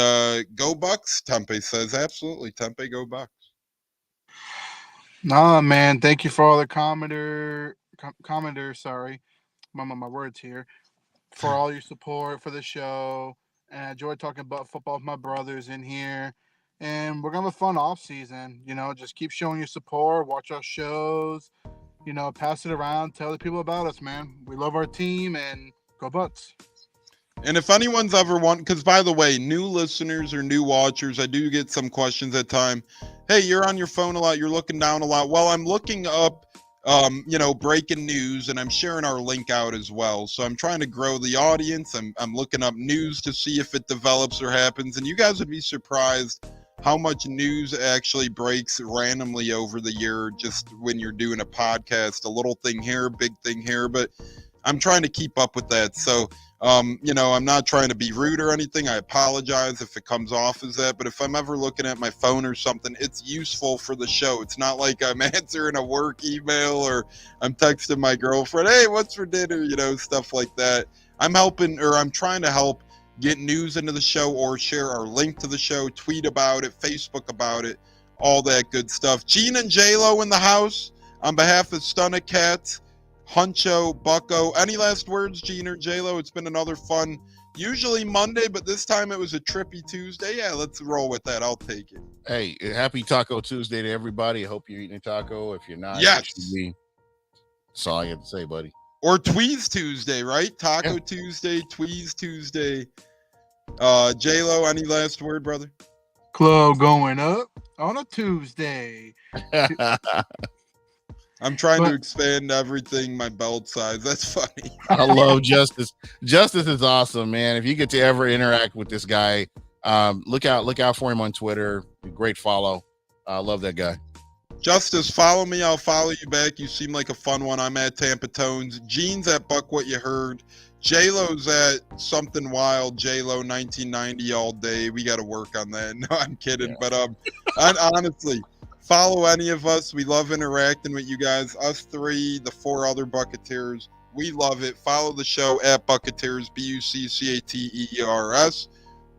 go Bucks, Tempe says. Absolutely, Tempe, go Bucks. Nah, man. Thank you for all the commenters. Sorry, my words here. For all your support for the show, and I enjoy talking about football with my brothers in here. And we're gonna have a fun off season. Just keep showing your support. Watch our shows. Pass it around. Tell the people about us, man. We love our team, and go Bucks. And if anyone's ever because by the way, new listeners or new watchers, I do get some questions at time. Hey, you're on your phone a lot. You're looking down a lot. Well, I'm looking up, breaking news, and I'm sharing our link out as well. So I'm trying to grow the audience. I'm looking up news to see if it develops or happens. And you guys would be surprised how much news actually breaks randomly over the year just when you're doing a podcast. A little thing here, big thing here, but I'm trying to keep up with that. So, you know, I'm not trying to be rude or anything. I apologize if it comes off as that. But if I'm ever looking at my phone or something, it's useful for the show. It's not like I'm answering a work email or I'm texting my girlfriend, hey, what's for dinner? You know, stuff like that. I'm helping, or I'm trying to help get news into the show or share our link to the show, tweet about it, Facebook about it, all that good stuff. Gene and J-Lo in the house on behalf of Stunna Cats, Huncho, Bucko. Any last words, Gene or J-Lo? It's been another fun, usually Monday, but this time it was a trippy Tuesday. Yeah, let's roll with that. I'll take it. Hey, happy Taco Tuesday to everybody. I hope you're eating a taco. If you're not, yes. That's all you have to say, buddy. Or Tweez Tuesday, right? Taco Tuesday, Tweez Tuesday. J-Lo, any last word, brother? Club going up on a Tuesday. I'm trying to expand everything, my belt size. That's funny. I love Justice. Justice is awesome, man. If you get to ever interact with this guy, look out for him on Twitter. Great follow. I love that guy. Justice, follow me. I'll follow you back. You seem like a fun one. I'm at Tampa Tones. Gene's at Buck What You Heard. J-Lo's at Something Wild. J-Lo 1990 all day. We got to work on that. No, I'm kidding. Yeah. But honestly, follow any of us. We love interacting with you guys. Us three, the four other Bucceteers. We love it. Follow the show at Bucceteers, Buccateers.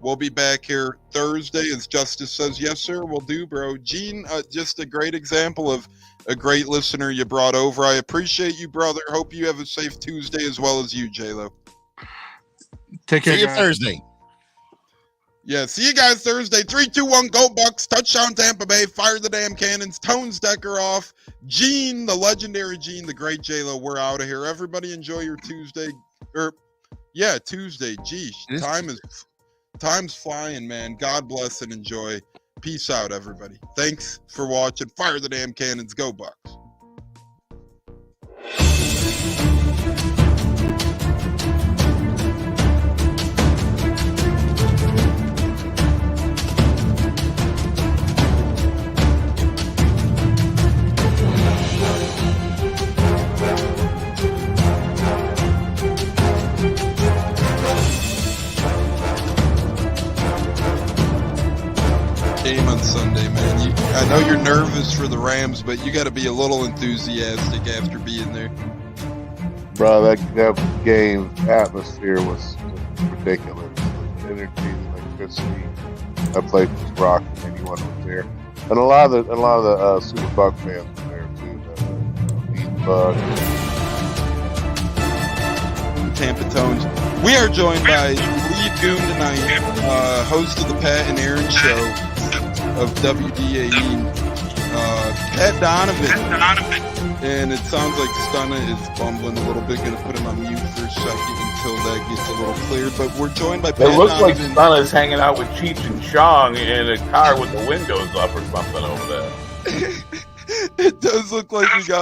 We'll be back here Thursday, as Justice says. Yes, sir, we'll do, bro. Gene, just a great example of a great listener you brought over. I appreciate you, brother. Hope you have a safe Tuesday as well as you, J-Lo. Take care, See you guys. Thursday. Yeah, see you guys Thursday. 3-2-1, go Bucks. Touchdown Tampa Bay. Fire the damn cannons. Tones Decker off. Gene, the legendary Gene, the great J-Lo. We're out of here. Everybody enjoy your Tuesday. Tuesday. Geez, time's flying, man. God bless and enjoy. Peace out, everybody. Thanks for watching. Fire the damn cannons. Go Bucks. Game on Sunday, man. I know you're nervous for the Rams, but you got to be a little enthusiastic after being there. Bro, that game atmosphere was ridiculous. The energy, the electricity. That place was rocking. Anyone was there, and a lot of the Super Buck fans were there too. The Buck. Tampa Tones. We are joined by lead goon tonight, host of the Pat and Aaron Show of WDAE, Pat Donovan. And it sounds like Stunna is bumbling a little bit. Going to put him on mute for a second until that gets a little clear. But we're joined by Pat Donovan. It looks like Stunna's hanging out with Cheech and Chong in a car with the windows up or something over there. It does look like we got